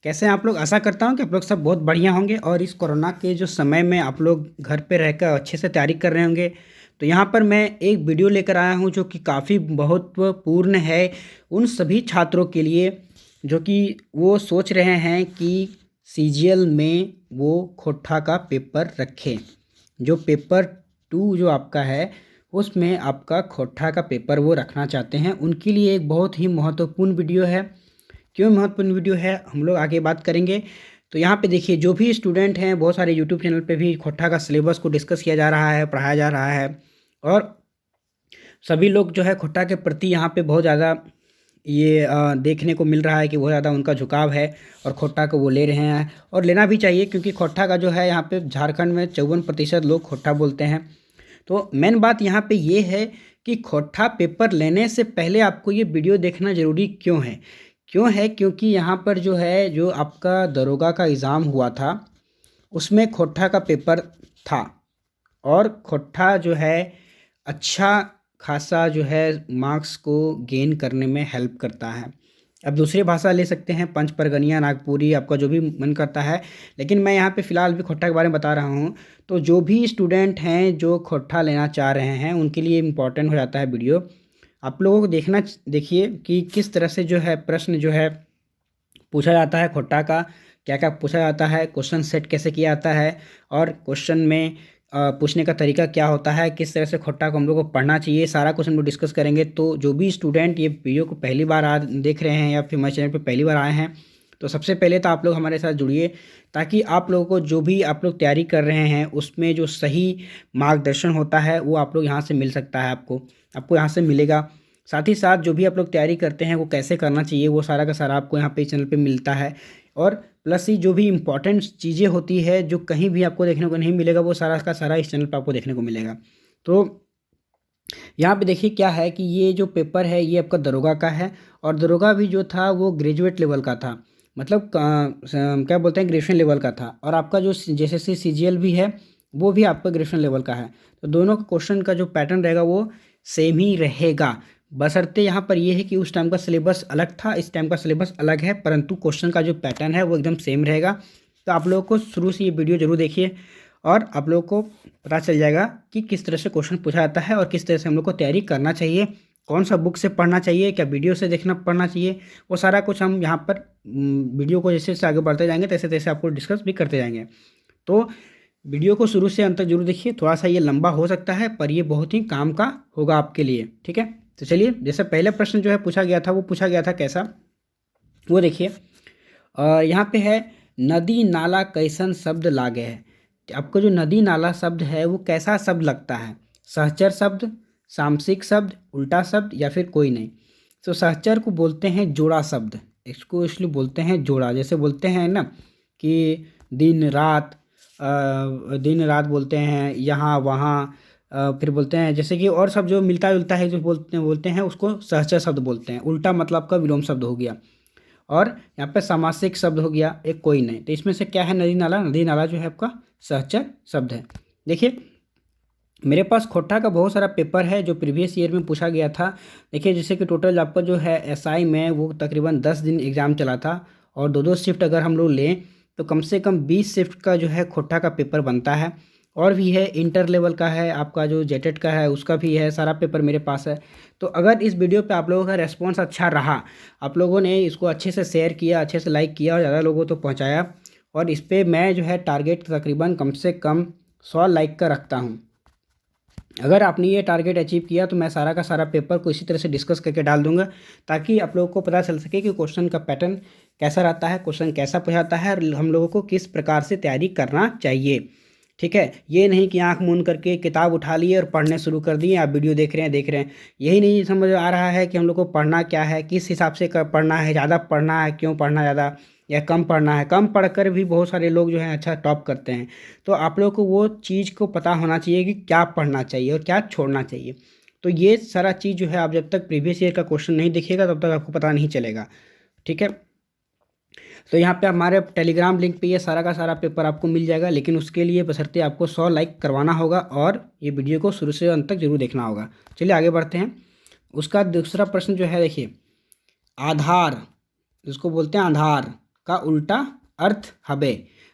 कैसे हैं आप लोग। आशा करता हूँ कि आप लोग सब बहुत बढ़िया होंगे और इस कोरोना के जो समय में आप लोग घर पे रहकर अच्छे से तैयारी कर रहे होंगे। तो यहाँ पर मैं एक वीडियो लेकर आया हूँ जो कि काफ़ी महत्वपूर्ण है उन सभी छात्रों के लिए जो कि वो सोच रहे हैं कि सीजीएल में वो खोट्ठा का पेपर रखें। जो पेपर 2 जो आपका है उसमें आपका खोट्ठा का पेपर वो रखना चाहते हैं, उनके लिए एक बहुत ही महत्वपूर्ण वीडियो है। क्यों महत्वपूर्ण वीडियो है हम लोग आगे बात करेंगे। तो यहाँ पे देखिए, जो भी स्टूडेंट हैं, बहुत सारे यूट्यूब चैनल पे भी खोट्ठा का सिलेबस को डिस्कस किया जा रहा है, पढ़ाया जा रहा है और सभी लोग जो है खोट्ठा के प्रति यहाँ पे बहुत ज़्यादा ये देखने को मिल रहा है कि बहुत ज़्यादा उनका झुकाव है और खोट्ठा को वो ले रहे हैं और लेना भी चाहिए, क्योंकि खोट्ठा का जो है यहाँ पे झारखंड में 54% लोग खोट्ठा बोलते हैं। तो मेन बात यहाँ पे ये है कि खोट्ठा पेपर लेने से पहले आपको ये वीडियो देखना ज़रूरी क्यों है क्योंकि यहाँ पर जो है, जो आपका दरोगा का एग्ज़ाम हुआ था उसमें खोट्ठा का पेपर था और खोट्ठा जो है अच्छा खासा जो है मार्क्स को गेन करने में हेल्प करता है। अब दूसरी भाषा ले सकते हैं, पंच परगनिया, नागपुरी, आपका जो भी मन करता है, लेकिन मैं यहाँ पे फ़िलहाल भी खोट्ठा के बारे में बता रहा हूँ। तो जो भी स्टूडेंट हैं जो खोट्ठा लेना चाह रहे हैं उनके लिए इम्पॉर्टेंट हो जाता है वीडियो। आप लोगों को देखिए कि किस तरह से जो है प्रश्न जो है पूछा जाता है खोट्ठा का, क्या क्या पूछा जाता है, क्वेश्चन सेट कैसे किया जाता है और क्वेश्चन में पूछने का तरीका क्या होता है, किस तरह से खोट्ठा को हम लोग को पढ़ना चाहिए, सारा कुछ हम लोग डिस्कस करेंगे। तो जो भी स्टूडेंट ये वीडियो को पहली बार देख रहे हैं या फिर हमारे चैनल पर पहली बार आए हैं, तो सबसे पहले तो आप लोग हमारे साथ जुड़िए, ताकि आप लोगों को जो भी आप लोग तैयारी कर रहे हैं उसमें जो सही मार्गदर्शन होता है वो आप लोग यहाँ से मिल सकता है, आपको यहाँ से मिलेगा। साथ ही साथ जो भी आप लोग तैयारी करते हैं वो कैसे करना चाहिए वो सारा का सारा आपको यहाँ पे चैनल पे मिलता है। और प्लस ही जो भी इम्पोर्टेंट चीज़ें होती है जो कहीं भी आपको देखने को नहीं मिलेगा, वो सारा का सारा इस चैनल पर आपको देखने को मिलेगा। तो यहाँ पे देखिए क्या है कि ये जो पेपर है ये आपका दरोगा का है और दरोगा भी जो था वो ग्रेजुएट लेवल का था, मतलब क्या बोलते हैं, ग्रेजुएशन लेवल का था। और आपका जो जैसे सीजीएल भी है वो भी आपका ग्रेजुएशन लेवल का है। तो दोनों क्वेश्चन का जो पैटर्न रहेगा वो सेम ही रहेगा, बशर्ते यहाँ पर ये है कि उस टाइम का सिलेबस अलग था, इस टाइम का सिलेबस अलग है, परंतु क्वेश्चन का जो पैटर्न है वो एकदम सेम रहेगा। तो आप लोगों को शुरू से ये वीडियो जरूर देखिए और आप लोगों को पता चल जाएगा कि किस तरह से क्वेश्चन पूछा जाता है और किस तरह से हम लोग को तैयारी करना चाहिए, कौन सा बुक से पढ़ना चाहिए, क्या वीडियो से देखना पढ़ना चाहिए, वो सारा कुछ हम यहाँ पर वीडियो को जैसे जैसे आगे बढ़ते जाएंगे तैसे तैसे आपको डिस्कस भी करते जाएंगे। तो वीडियो को शुरू से अंत तक जरूर देखिए, थोड़ा सा ये लंबा हो सकता है पर ये बहुत ही काम का होगा आपके लिए, ठीक है। तो चलिए, जैसे पहले प्रश्न जो है पूछा गया था वो पूछा गया था कैसा, वो देखिए। यहाँ पे है, नदी नाला कैसन शब्द लागे है। आपको जो नदी नाला शब्द है वो कैसा शब्द लगता है, सहचर शब्द, सामसिक शब्द, उल्टा शब्द या फिर कोई नहीं। तो सहचर को बोलते हैं जोड़ा शब्द, इसको इसलिए बोलते हैं जोड़ा, जैसे बोलते हैं ना कि दिन रात बोलते हैं, यहाँ वहाँ, फिर बोलते हैं जैसे कि और सब जो मिलता जुलता है जो बोलते हैं उसको सहचर शब्द बोलते हैं। उल्टा मतलब का विलोम शब्द हो गया और यहाँ पे सामासिक शब्द हो गया एक कोई नहीं। तो इसमें से क्या है, नदी नाला। नदी नाला जो है आपका सहचर शब्द है। देखिए मेरे पास खोट्ठा का बहुत सारा पेपर है जो प्रीवियस ईयर में पूछा गया था। देखिए जैसे कि टोटल आपका जो है एसआई में वो तकरीबन 10 दिन एग्ज़ाम चला था और दो दो शिफ्ट अगर हम लोग लें तो कम से कम 20 शिफ्ट का जो है खोट्ठा का पेपर बनता है। और भी है, इंटर लेवल का है, आपका जो जेटेट का है उसका भी है, सारा पेपर मेरे पास है। तो अगर इस वीडियो पे आप लोगों का रेस्पॉन्स अच्छा रहा, आप लोगों ने इसको अच्छे से शेयर किया, अच्छे से लाइक किया और ज़्यादा लोगों तक पहुँचाया, और इस पर मैं जो है टारगेट तकरीबन कम से कम 100 लाइक का रखता हूँ। अगर आपने ये टारगेट अचीव किया तो मैं सारा का सारा पेपर को इसी तरह से डिस्कस करके डाल दूंगा, ताकि आप लोगों को पता चल सके कि क्वेश्चन का पैटर्न कैसा रहता है, क्वेश्चन कैसा पूछाता है और हम लोगों को किस प्रकार से तैयारी करना चाहिए, ठीक है। ये नहीं कि आंख मूंद करके किताब उठा लिए और पढ़ने शुरू कर दिए, आप वीडियो देख रहे हैं, यही नहीं समझ आ रहा है कि हम लोग को पढ़ना क्या है, किस हिसाब से पढ़ना है, ज़्यादा पढ़ना है, क्यों पढ़ना ज़्यादा या कम पढ़ना है। कम पढ़कर भी बहुत सारे लोग जो हैं अच्छा टॉप करते हैं। तो आप लोगों को वो चीज़ को पता होना चाहिए कि क्या पढ़ना चाहिए और क्या छोड़ना चाहिए। तो ये सारा चीज़ जो है आप जब तक प्रीवियस ईयर का क्वेश्चन नहीं देखिएगा तब तक आपको पता नहीं चलेगा, ठीक है। तो यहाँ पे हमारे टेलीग्राम लिंक पे ये सारा का सारा पेपर आपको मिल जाएगा, लेकिन उसके लिए बशर्ते आपको 100 लाइक करवाना होगा और ये वीडियो को शुरू से अंत तक जरूर देखना होगा। चलिए आगे बढ़ते हैं। उसका दूसरा प्रश्न जो है देखिए, आधार, जिसको बोलते हैं आधार, का उल्टा अर्थ हबे।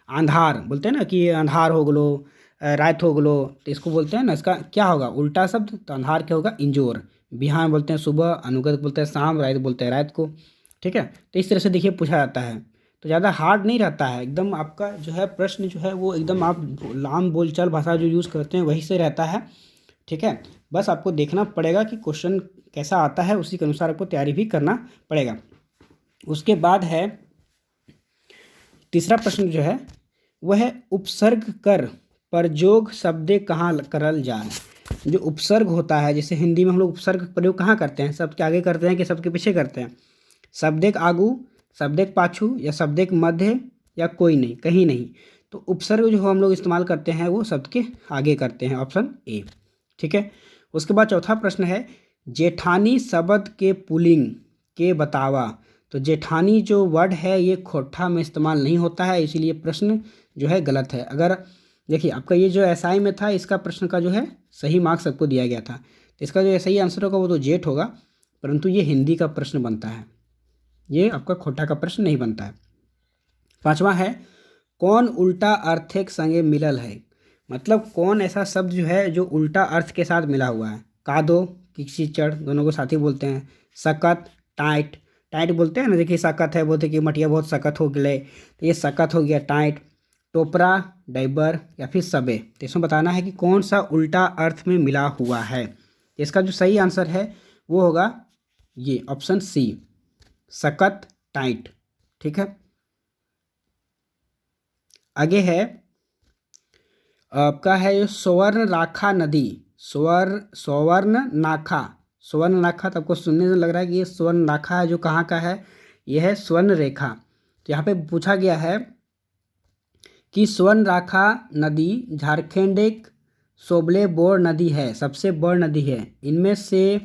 अंधार बोलते हैं ना कि अंधार हो गलो, रात हो गलो, तो इसको बोलते हैं ना, इसका क्या होगा उल्टा शब्द, तो अंधार क्या होगा इंजोर। बिहान बोलते हैं सुबह, अनुगत बोलते हैं शाम, रात बोलते हैं रात को। ठीक है, तो इस तरह से देखिए पूछा जाता है, तो ज़्यादा हार्ड नहीं रहता है, एकदम आपका जो है प्रश्न जो है वो एकदम आप आम बोलचाल भाषा जो यूज़ करते हैं वही से रहता है। ठीक है, बस आपको देखना पड़ेगा कि क्वेश्चन कैसा आता है, उसी के अनुसार आपको तैयारी भी करना पड़ेगा। उसके बाद है तीसरा प्रश्न जो है वह है उपसर्ग कर प्रयोग शब्दे कहाँ करल जाए। जो उपसर्ग होता है, जैसे हिंदी में हम लोग उपसर्ग प्रयोग कहाँ करते हैं, शब्द के आगे करते हैं कि शब्द के पीछे करते हैं। शब्द एक आगू, शब्द एक पाछू, या शब्द एक मध्य, या कोई नहीं, कहीं नहीं। तो उपसर्ग जो हम लोग इस्तेमाल करते हैं वो शब्द के आगे करते हैं, ऑप्शन ए। ठीक है, उसके बाद चौथा प्रश्न है जेठानी शब्द के पुल्लिंग के बतावा। तो जेठानी जो वर्ड है ये खोट्ठा में इस्तेमाल नहीं होता है, इसीलिए प्रश्न जो है गलत है। अगर देखिए आपका ये जो एसआई में था, इसका प्रश्न का जो है सही मार्क्स सबको दिया गया था, तो इसका जो सही आंसर होगा वो तो जेठ होगा, परंतु ये हिंदी का प्रश्न बनता है, ये आपका खोटा का प्रश्न नहीं बनता है। पांचवा है कौन उल्टा अर्थ एक संगे मिलल है। मतलब कौन ऐसा शब्द जो है जो उल्टा अर्थ के साथ मिला हुआ है। कादो, किसी चढ़, दोनों को साथ ही बोलते हैं। सकत, टाइट, टाइट बोलते हैं ना, देखिए सकत है, बोलते कि मटिया बहुत सकत हो गए, तो ये सकत हो गया टाइट। टोपरा, डाइबर, या फिर सबे, तो इसमें बताना है कि कौन सा उल्टा अर्थ में मिला हुआ है। इसका जो सही आंसर है वो होगा ये ऑप्शन सी, सकत टाइट। ठीक है, आगे है आपका है स्वर्ण राखा नदी। स्वर्ण नाखा, स्वर्ण नाखा, तो आपको सुनने से लग रहा है कि ये स्वर्ण नाखा है, जो कहाँ का है, ये है स्वर्ण रेखा। तो यहाँ पे पूछा गया है कि स्वर्ण राखा नदी झारखंड एक सोबले बोर नदी है, सबसे बड़ नदी है, इनमें से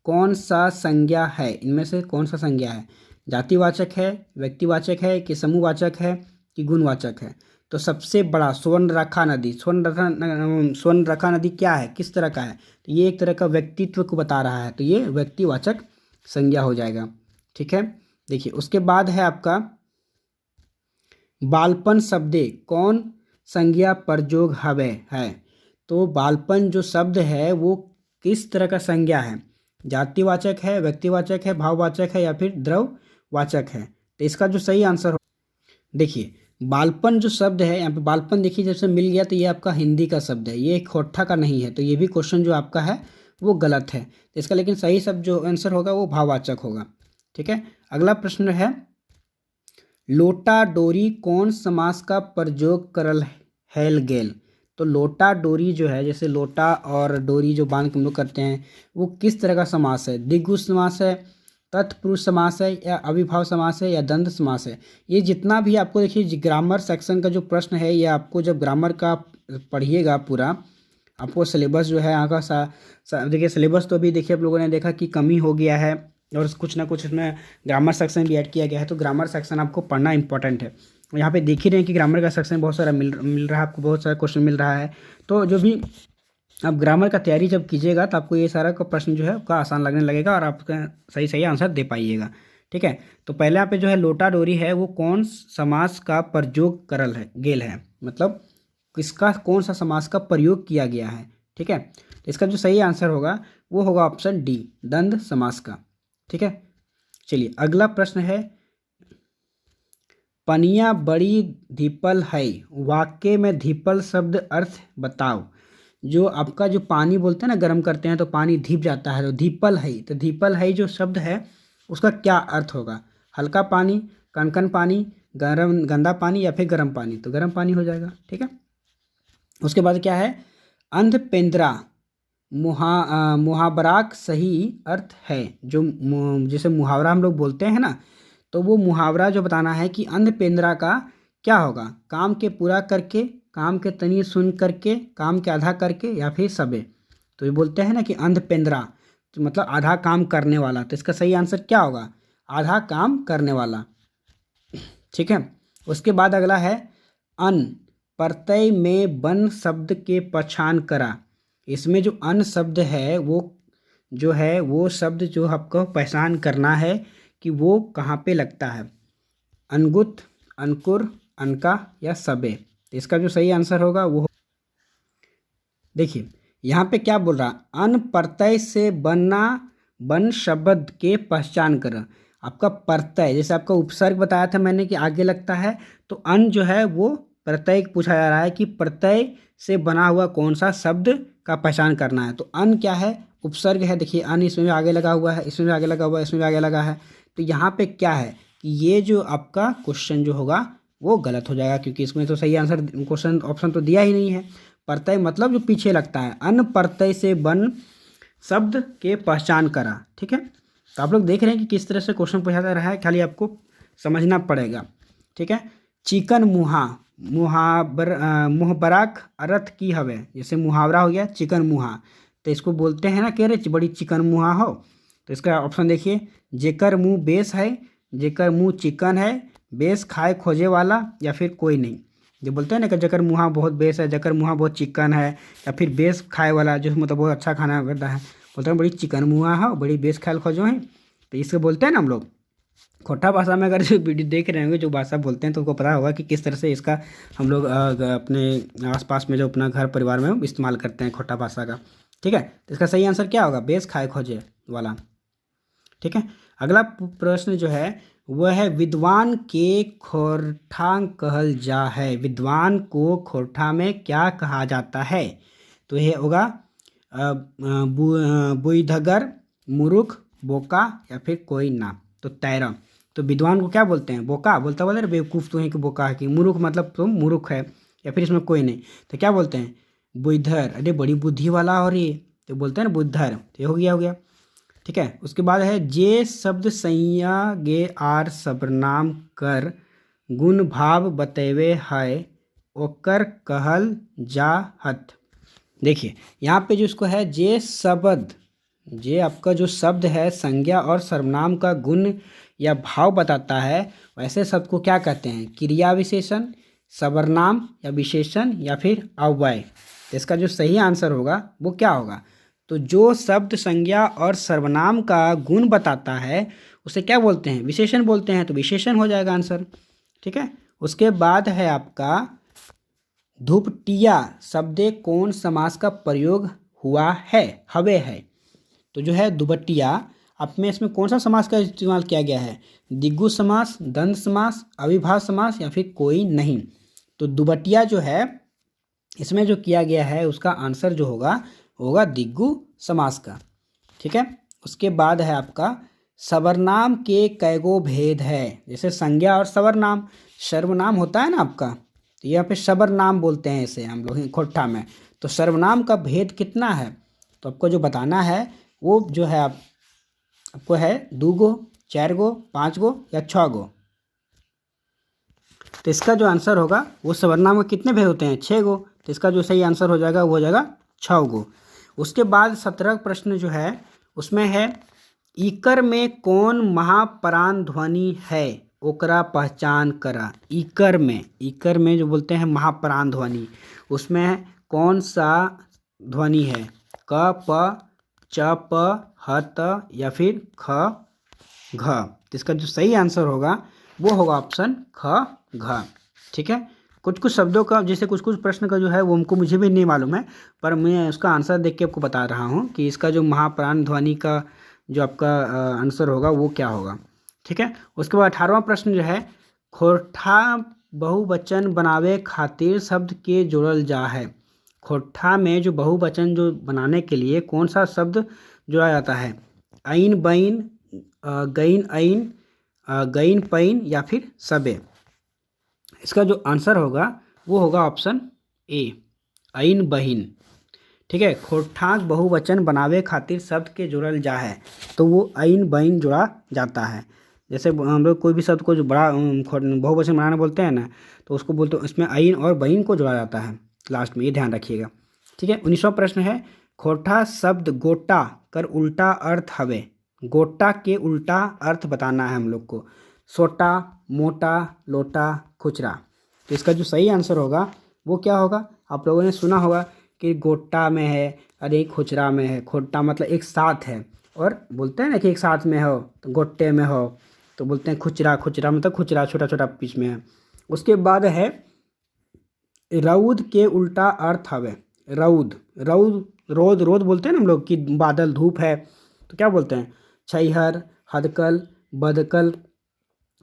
कौन सा संज्ञा है, इनमें से कौन सा संज्ञा है। जातिवाचक है, व्यक्तिवाचक है, कि समूहवाचक है, कि गुणवाचक है। तो सबसे बड़ा स्वर्णरेखा नदी, स्वर्णरेखा नदी क्या है, किस तरह का है, तो ये एक तरह का व्यक्तित्व को बता रहा है, तो ये व्यक्तिवाचक संज्ञा हो जाएगा। ठीक है, देखिए उसके बाद है आपका बालपन शब्दे कौन संज्ञा प्रयोग हवे है। तो बालपन जो शब्द है वो किस तरह का संज्ञा है, जातिवाचक है, व्यक्तिवाचक है, भाववाचक है, या फिर द्रववाचक है। तो इसका जो सही आंसर हो, देखिए बालपन जो शब्द है यहाँ पे बालपन, देखिए जब से मिल गया तो ये आपका हिंदी का शब्द है, ये खोट्ठा का नहीं है, तो ये भी क्वेश्चन जो आपका है वो गलत है। तो इसका लेकिन सही शब्द जो आंसर होगा वो भाववाचक होगा। ठीक है, अगला प्रश्न है लोटा डोरी कौन समास का प्रयोग करल हैल गेल। तो लोटा डोरी जो है, जैसे लोटा और डोरी जो बांध के हम लोग करते हैं, वो किस तरह का समास है, द्विगु समास है, तत्पुरुष समास है, या अविभाव समास है, या द्वंद्व समास है। ये जितना भी आपको देखिए ग्रामर सेक्शन का जो प्रश्न है, ये आपको जब ग्रामर का पढ़िएगा पूरा, आपको सिलेबस जो है यहाँ का देखिए सिलेबस तो अभी देखिए आप लोगों ने देखा कि कमी हो गया है, और कुछ ना कुछ इसमें ग्रामर सेक्शन भी ऐड किया गया है, तो ग्रामर सेक्शन आपको पढ़ना इंपॉर्टेंट है। यहाँ पे देख ही रहे हैं कि ग्रामर का सेक्शन बहुत सारा मिल रहा है आपको, बहुत सारा क्वेश्चन मिल रहा है। तो जो भी आप ग्रामर का तैयारी जब कीजिएगा तो आपको ये सारा का प्रश्न जो है आपका आसान लगने लगेगा, और आपका सही सही आंसर दे पाइएगा। ठीक है, तो पहले यहाँ पे जो है लोटा डोरी है वो कौन समास का प्रयोग करल है गेल है, मतलब किसका कौन सा समास का प्रयोग किया गया है। ठीक है, तो इसका जो सही आंसर होगा वो होगा ऑप्शन डी, द्वंद्व समास का। ठीक है, चलिए अगला प्रश्न है पनिया बड़ी धीपल है, वाक्य में धीपल शब्द अर्थ बताओ। जो आपका जो पानी बोलते हैं ना, गर्म करते हैं तो पानी धीप जाता है, तो धीपल है, तो धीपल है जो शब्द है उसका क्या अर्थ होगा, हल्का पानी, कनकन पानी, गरम गंदा पानी, या फिर गर्म पानी, तो गर्म पानी हो जाएगा। ठीक है, उसके बाद क्या है अंध पेंद्रा मुहावराक सही अर्थ है। जो जैसे मुहावरा हम लोग बोलते हैं ना, तो वो मुहावरा जो बताना है कि अंध पेंद्रा का क्या होगा, काम के पूरा करके, काम के तनी सुन करके, काम के आधा करके, या फिर सबे। तो ये बोलते हैं ना कि अंध पेंद्रा, तो मतलब आधा काम करने वाला, तो इसका सही आंसर क्या होगा, आधा काम करने वाला। ठीक है, उसके बाद अगला है अन प्रत्यय में बन शब्द के पहचान करा। इसमें जो अन शब्द है वो जो है वो शब्द जो आपको पहचान करना है कि वो कहाँ पे लगता है। अनगुत, अंकुर, अनका या सबे। तो इसका जो सही आंसर होगा वो, देखिए यहाँ पे क्या बोल रहा, अन प्रत्यय से बनना बन शब्द के पहचान कर। आपका प्रत्यय, जैसे आपका उपसर्ग बताया था मैंने कि आगे लगता है, तो अन जो है वो प्रत्यय पूछा जा रहा है कि प्रत्यय से बना हुआ कौन सा शब्द का पहचान करना है। तो अन क्या है, उपसर्ग है। देखिए अन इसमें भी आगे लगा हुआ है, इसमें भी आगे लगा हुआ है, इसमें भी आगे लगा है। तो यहाँ पे क्या है कि ये जो आपका क्वेश्चन जो होगा वो गलत हो जाएगा, क्योंकि इसमें तो सही आंसर क्वेश्चन ऑप्शन तो दिया ही नहीं है। प्रत्यय मतलब जो पीछे लगता है, अन प्रत्यय से बन शब्द के पहचान करा। ठीक है, तो आप लोग देख रहे हैं कि किस तरह से क्वेश्चन पूछा जा रहा है, खाली आपको समझना पड़ेगा। ठीक है, चिकन मुहा, मुहबराक अर्थ की हवे, जैसे मुहावरा हो गया चिकन मुहा, तो इसको बोलते हैं ना कह रहे बड़ी चिकन मुहा हो। तो इसका ऑप्शन देखिए, जेकर मुँह बेस है, जेकर मुँह चिकन है, बेस खाए खोजे वाला, या फिर कोई नहीं। जो बोलते हैं ना कि जकर मुँहा बहुत बेस है, जकर मुँहा बहुत चिकन है, या फिर बेस खाए वाला जो मतलब बहुत अच्छा खाना करता है, बोलते हैं बड़ी चिकन मुँहा है, बड़ी बेस खाए खोजो है। तो इसको बोलते हैं ना हम लोग खोटा भाषा में। अगर जो वीडियो देख रहे होंगे जो भाषा बोलते हैं तो उनको पता होगा कि किस तरह से इसका हम लोग अपने आसपास में जो अपना घर परिवार में इस्तेमाल करते हैं खोटा भाषा का। ठीक है, तो इसका सही आंसर क्या होगा, बेस खाए खोजे वाला। ठीक है, अगला प्रश्न जो है वह है, विद्वान के खोरठा कहल जा है। विद्वान को खोरठा में क्या कहा जाता है? तो ये होगा बुइधगर, मूर्ख, बोका या फिर कोई ना। तो तैरा, तो विद्वान को क्या बोलते हैं, बोका बोलता बोले रे बेवकूफ़ तो है कि बोका है कि मूर्ख मतलब तुम मूर्ख है, या फिर इसमें कोई नहीं तो क्या बोलते हैं, बुइधर, अरे बड़ी बुद्धि वाला और ये तो बोलते हैं ना बुद्धर। तो ये हो गया। ठीक है, उसके बाद है, जे शब्द संज्ञा गे आर सर्वनाम कर गुण भाव बतेवे है ओकर कहल जा हत। देखिए यहाँ पे जो इसको है, जे शब्द, जे आपका जो शब्द है संज्ञा और सर्वनाम का गुण या भाव बताता है, वैसे शब्द को क्या कहते हैं, क्रिया विशेषण, सर्वनाम या विशेषण या फिर अव्यय। तो इसका जो सही आंसर होगा वो क्या होगा, तो जो शब्द संज्ञा और सर्वनाम का गुण बताता है उसे क्या बोलते हैं, विशेषण बोलते हैं। तो विशेषण हो जाएगा आंसर। ठीक है, उसके बाद है आपका धूपटिया शब्दे कौन समास का प्रयोग हुआ है, हवे है। तो जो है दुबट्टिया, आप में इसमें कौन सा समास का इस्तेमाल किया गया है, दिग्गु समास, द्वंद्व समास, अविभाज्य समास या फिर कोई नहीं। तो दुबट्टिया जो है इसमें जो किया गया है उसका आंसर जो होगा दिग्गु समास का। ठीक है, उसके बाद है आपका सर्वनाम के कैगो भेद है, जैसे संज्ञा और सर्वनाम, सर्वनाम होता है ना आपका, तो यहाँ पे सर्वनाम बोलते हैं इसे हम लोग खोट्ठा में। तो सर्वनाम का भेद कितना है, तो आपको जो बताना है वो जो है आपको है 2 गो, 4 गो, 5 गो या 6 गो। तो इसका जो आंसर होगा वो सर्वनाम में कितने भेद होते हैं, 6 गो। तो इसका जो सही आंसर हो जाएगा वो हो जाएगा 6 गो। उसके बाद 17 प्रश्न जो है उसमें है, इकर में कौन महाप्राण ध्वनि है ओकरा पहचान करा। इकर में जो बोलते हैं महाप्राण ध्वनि, उसमें कौन सा ध्वनि है, क, प, च, प, ह, त या फिर ख, घ। तो इसका जो सही आंसर होगा वो होगा ऑप्शन ख, घ। ठीक है, कुछ शब्दों का, जैसे कुछ प्रश्न का जो है वो मुझे भी नहीं मालूम है, पर मैं उसका आंसर देख के आपको बता रहा हूँ कि इसका जो महाप्राण ध्वनि का जो आपका आंसर होगा वो क्या होगा। ठीक है, उसके बाद 18वां प्रश्न जो है, खोरठा बहुवचन बनावे खातिर शब्द के जोड़ल जा है। खोरठा में जो बहुवचन जो बनाने के लिए कौन सा शब्द जोड़ा जाता है, ऐन बैन, गईन ऐन, गईन पैन या फिर सबे। इसका जो आंसर होगा वो होगा ऑप्शन ए, ऐन बहिन। ठीक है, खोरठाक बहुवचन बनावे खातिर शब्द के जोड़ल जा है, तो वो ऐन बहिन जोड़ा जाता है। जैसे हम लोग कोई भी शब्द को जो बड़ा बहुवचन बनाना बोलते हैं ना, तो उसको बोलते हैं इसमें ऐन और बहिन को जोड़ा जाता है लास्ट में, ये ध्यान रखिएगा। ठीक है, 19वां प्रश्न है, खोरठा शब्द गोटा कर उल्टा अर्थ हवे। गोटा के उल्टा अर्थ बताना है हम लोग को, सोटा, मोटा, लोटा, खुचरा। तो इसका जो सही आंसर होगा वो क्या होगा, आप लोगों ने सुना होगा कि गोटा में है, अरे खुचरा में है। खोटा मतलब एक साथ है, और बोलते हैं ना कि एक साथ में हो तो गोट्टे में हो, तो बोलते हैं खुचरा, खुचरा मतलब खुचरा छोटा छोटा पीस में है। उसके बाद है रउद के उल्टा अर्थ हवे। रउद, रउद, रोद, रोद बोलते हैं ना हम लोग कि बादल धूप है, तो क्या बोलते हैं छैहर, हदकल, बदकल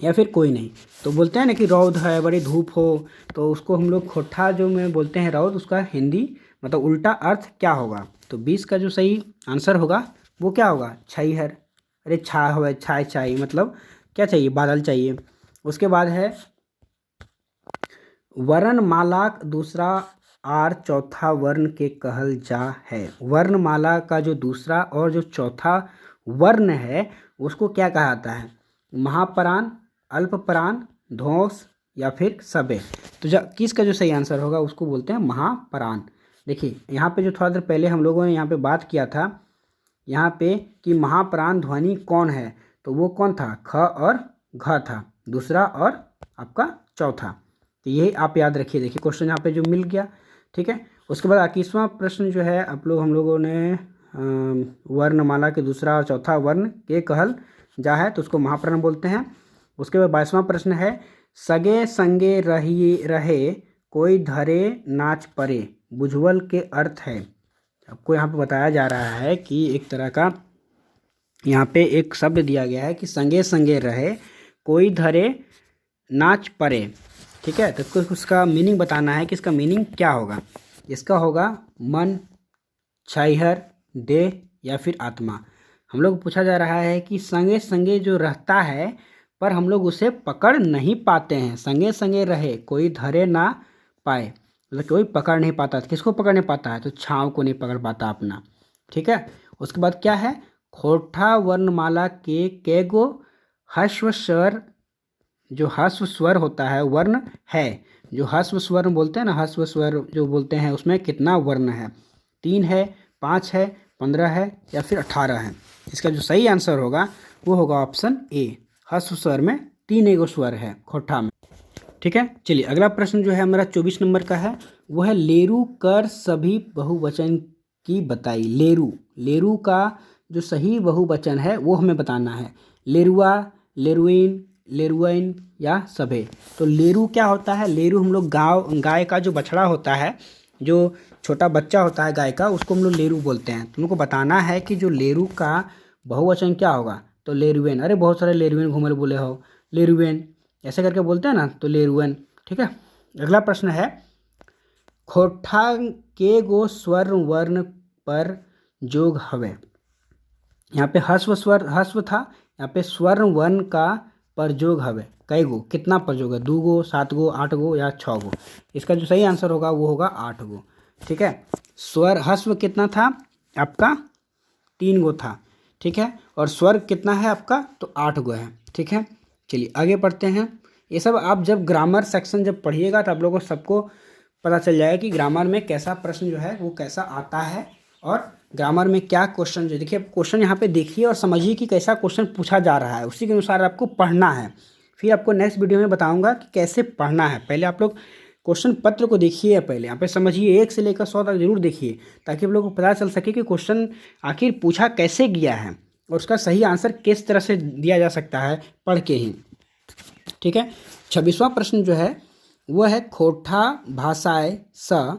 या फिर कोई नहीं। तो बोलते हैं ना कि रौद है, बड़ी धूप हो, तो उसको हम लोग खोठा जो में बोलते हैं रौद, उसका हिंदी मतलब उल्टा अर्थ क्या होगा। तो 20 का जो सही आंसर होगा वो क्या होगा छैहर। अरे छा हो, छाय छाई मतलब क्या चाहिए, बादल चाहिए। उसके बाद है वर्णमालाक दूसरा आर चौथा वर्ण के कहल जा है। वर्णमाला का जो दूसरा और जो चौथा वर्ण है उसको क्या कहा जाता है, महाप्राण, अल्पप्राण, ध्वंस या फिर सबे। तो किसका जो सही आंसर होगा उसको बोलते हैं महाप्राण। देखिए यहाँ पे जो थोड़ा देर पहले हम लोगों ने यहाँ पे बात किया था यहाँ पे कि महाप्राण ध्वनि कौन है, तो वो कौन था, ख और घ था, दूसरा और आपका चौथा। तो यही आप याद रखिए। देखिए क्वेश्चन यहाँ पे जो मिल गया, ठीक है। उसके बाद 21वां प्रश्न जो है हम लोगों ने वर्णमाला के दूसरा और चौथा वर्ण के कहल जा है, तो उसको महाप्राण बोलते हैं। उसके बाद 22वां प्रश्न है सगे संगे रहे कोई धरे नाच परे, बुझवल के अर्थ है। आपको यहाँ पे बताया जा रहा है कि एक तरह का यहाँ पे एक शब्द दिया गया है कि संगे संगे रहे कोई धरे नाच परे, ठीक है। तो उसका मीनिंग बताना है कि इसका मीनिंग क्या होगा। इसका होगा मन, छैहर, देह या फिर आत्मा। हम लोग पूछा जा रहा है कि संगे संगे जो रहता है पर हम लोग उसे पकड़ नहीं पाते हैं। संगे संगे रहे कोई धरे ना पाए मतलब कोई पकड़ नहीं पाता। किसको पकड़ नहीं पाता है, तो छाँव को नहीं पकड़ पाता अपना, ठीक है। उसके बाद क्या है, खोठा वर्णमाला के कैगो ह्रस्व स्वर, जो ह्रस्व स्वर होता है वर्ण है, जो ह्रस्व स्वर बोलते हैं ना, ह्रस्व स्वर जो बोलते हैं उसमें कितना वर्ण है, 3 है, 5 है, 15 है या फिर 18 है। इसका जो सही आंसर होगा वो होगा ऑप्शन ए, ह्रस्व स्वर में 3 एगो स्वर है खोठा में, ठीक है। चलिए अगला प्रश्न जो है हमारा 24 नंबर का है, वो है लेरू कर सभी बहुवचन की बताई। लेरू, लेरू का जो सही बहुवचन है वो हमें बताना है। लेरुआ, लेरुइन, लेरुइन या सभे। तो लेरू क्या होता है, लेरू हम लोग गाय का जो बछड़ा होता है, जो छोटा बच्चा होता है गाय का, उसको हम लोग लेरू बोलते हैं। तुमको बताना है कि जो लेरू का बहुवचन क्या होगा, तो लेरुएन। अरे बहुत सारे लेरुएन घूमल बोले हो, लेरुएन ऐसे करके बोलते हैं ना, तो लेरुएन, ठीक है। अगला प्रश्न है खोठा के गो स्वर वर्ण पर जोग हवे। यहाँ पे ह्रस्व स्वर ह्रस्व था, यहाँ पे स्वर्ण वर्ण का परजोग हवे। कई गो, कितना परजोग है, 2 गो, 7 गो, 8 गो या 6 गो। इसका जो सही आंसर होगा वो होगा 8 गो, ठीक है। स्वर ह्रस्व कितना था आपका, 3 गो था, ठीक है। और स्वर कितना है आपका, तो 8 गो है, ठीक है। चलिए आगे पढ़ते हैं। ये सब आप जब ग्रामर सेक्शन जब पढ़िएगा तो आप लोगों को सबको पता चल जाएगा कि ग्रामर में कैसा प्रश्न जो है वो कैसा आता है और ग्रामर में क्या क्वेश्चन जो, देखिए क्वेश्चन यहाँ पे देखिए और समझिए कि कैसा क्वेश्चन पूछा जा रहा है, उसी के अनुसार आपको पढ़ना है। फिर आपको नेक्स्ट वीडियो में बताऊंगा कि कैसे पढ़ना है। पहले आप लोग क्वेश्चन पत्र को देखिए, पहले यहाँ पे समझिए, 1 से लेकर 100 तक जरूर देखिए, ताकि आप लोगों को पता चल सके कि क्वेश्चन आखिर पूछा कैसे गया है और उसका सही आंसर किस तरह से दिया जा सकता है पढ़ के ही, ठीक है। 26वां प्रश्न जो है वह है खोठा भाषाए स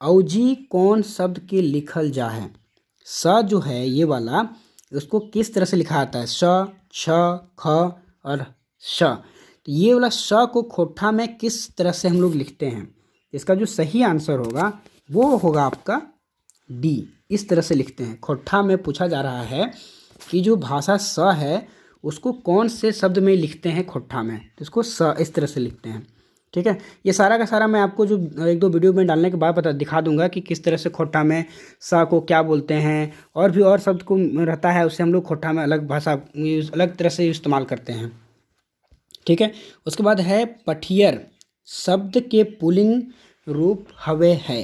औजी कौन शब्द के लिखल जा है। स जो है ये वाला, उसको किस तरह से लिखा जाता है, श, छ, ख और श। तो ये वाला श को खोठा में किस तरह से हम लोग लिखते हैं, इसका जो सही आंसर होगा वो होगा आपका डी। इस तरह से लिखते हैं। खोठा में पूछा जा रहा है कि जो भाषा स है उसको कौन से शब्द में लिखते हैं खोठा में, तो इसको स इस तरह से लिखते हैं, ठीक है। ये सारा का सारा मैं आपको जो 1-2 वीडियो में डालने के बाद दिखा दूंगा कि किस तरह से खोठा में स को क्या बोलते हैं, और भी और शब्द को रहता है उससे हम लोग खोठा में अलग भाषा अलग तरह से इस्तेमाल करते हैं, ठीक है। उसके बाद है पठियर शब्द के पुल्लिंग रूप हवे है।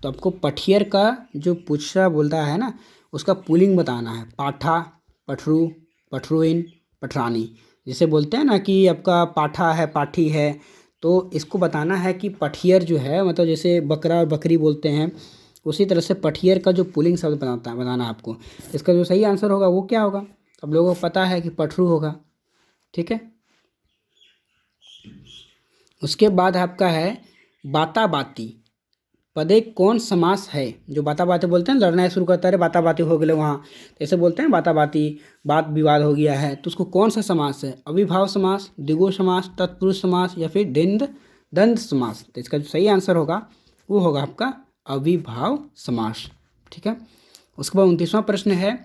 तो आपको पठियर का जो पूछा बोलता है ना उसका पुल्लिंग बताना है। पाठा, पठरू, पठरुइन, पठरानी। जैसे बोलते हैं ना कि आपका पाठा है, पाठी है, तो इसको बताना है कि पठियर जो है मतलब जैसे बकरा और बकरी बोलते हैं, उसी तरह से पठियर का जो पुल्लिंग शब्द बताना है आपको। इसका जो सही आंसर होगा वो क्या होगा, अब लोगों को पता है कि पठरू होगा, ठीक है। उसके बाद आपका है बाता बाती। पदे कौन समास है? जो बाता बाती बोलते हैं, लड़ना शुरू करता है, बाता बाती हो गए वहाँ, तो ऐसे बोलते हैं बाता बाती, बात विवाद हो गया है, तो उसको कौन सा समास है? अविभाव समास, द्विगु समास, तत्पुरुष समास या फिर द्वंद्व समास? तो इसका जो सही आंसर होगा वो होगा आपका अविभाव समास। ठीक है। उसके बाद 29वां प्रश्न है,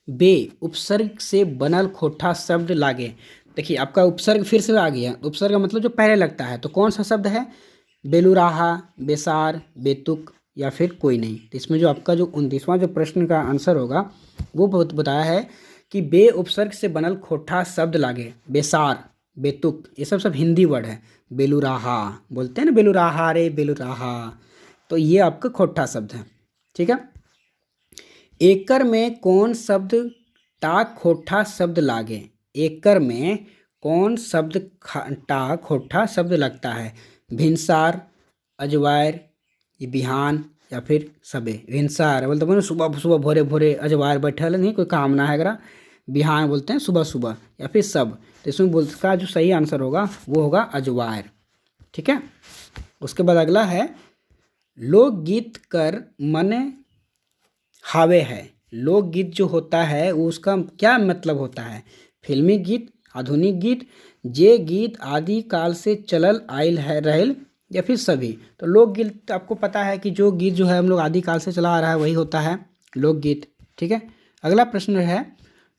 बे उपसर्ग से बनल खोटा शब्द लागे। देखिए आपका उपसर्ग फिर से आ गया। उपसर्ग का मतलब जो पहले लगता है, तो कौन सा शब्द है? बेलुराहा, बेसार, बेतुक या फिर कोई नहीं। तो इसमें जो आपका जो 29वां जो प्रश्न का आंसर होगा वो बताया है कि बे उपसर्ग से बनल खोटा शब्द लागे। बेसार, बेतुक, ये सब हिंदी वर्ड है। बेलुराहा बोलते हैं ना, बेलुराहा रे बेलुराहा, तो ये आपका खोटा शब्द है। ठीक है। एकर में कौन शब्द टा खोटा शब्द लागे? एकर में कौन शब्द टा खोटा शब्द लगता है? भिनसार, अजवायर, बिहान या फिर सबे। भिनसार बोलते हैं सुबह सुबह भोरे भोरे अजवायर बैठल नहीं कोई काम ना है अगर। बिहान बोलते हैं सुबह सुबह या फिर सब। तो इसमें का जो सही आंसर होगा वो होगा अजवायर। ठीक है। उसके बाद अगला है, लोकगीत कर मने हावे है। लोकगीत जो होता है वो उसका क्या मतलब होता है? फिल्मी गीत, आधुनिक गीत, जे गीत आदि काल से चलल आयल है रहेल या फिर सभी। तो लोकगीत आपको पता है कि जो गीत जो है हम लोग आदि काल से चला आ रहा है वही होता है लोकगीत। ठीक है। अगला प्रश्न है,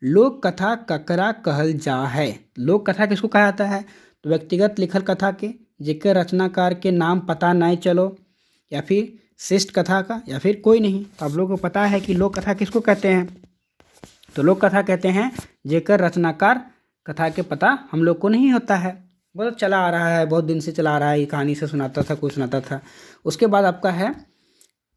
लोक कथा ककरा कहल जा है? लोक कथा किसको कहा जाता है? तो व्यक्तिगत लिखल कथा के, जेकर रचनाकार के नाम पता नहीं चलो, या फिर श्रेष्ठ कथा का, या फिर कोई नहीं। तो आप लोगों को पता है कि लोक कथा किसको कहते हैं? तो लोक कथा कहते हैं जेकर रचनाकार कथा के पता हम लोग को नहीं होता है, बहुत चला आ रहा है, बहुत दिन से चला आ रहा है, ये कहानी से सुनाता था, कोई सुनाता था। उसके बाद आपका है,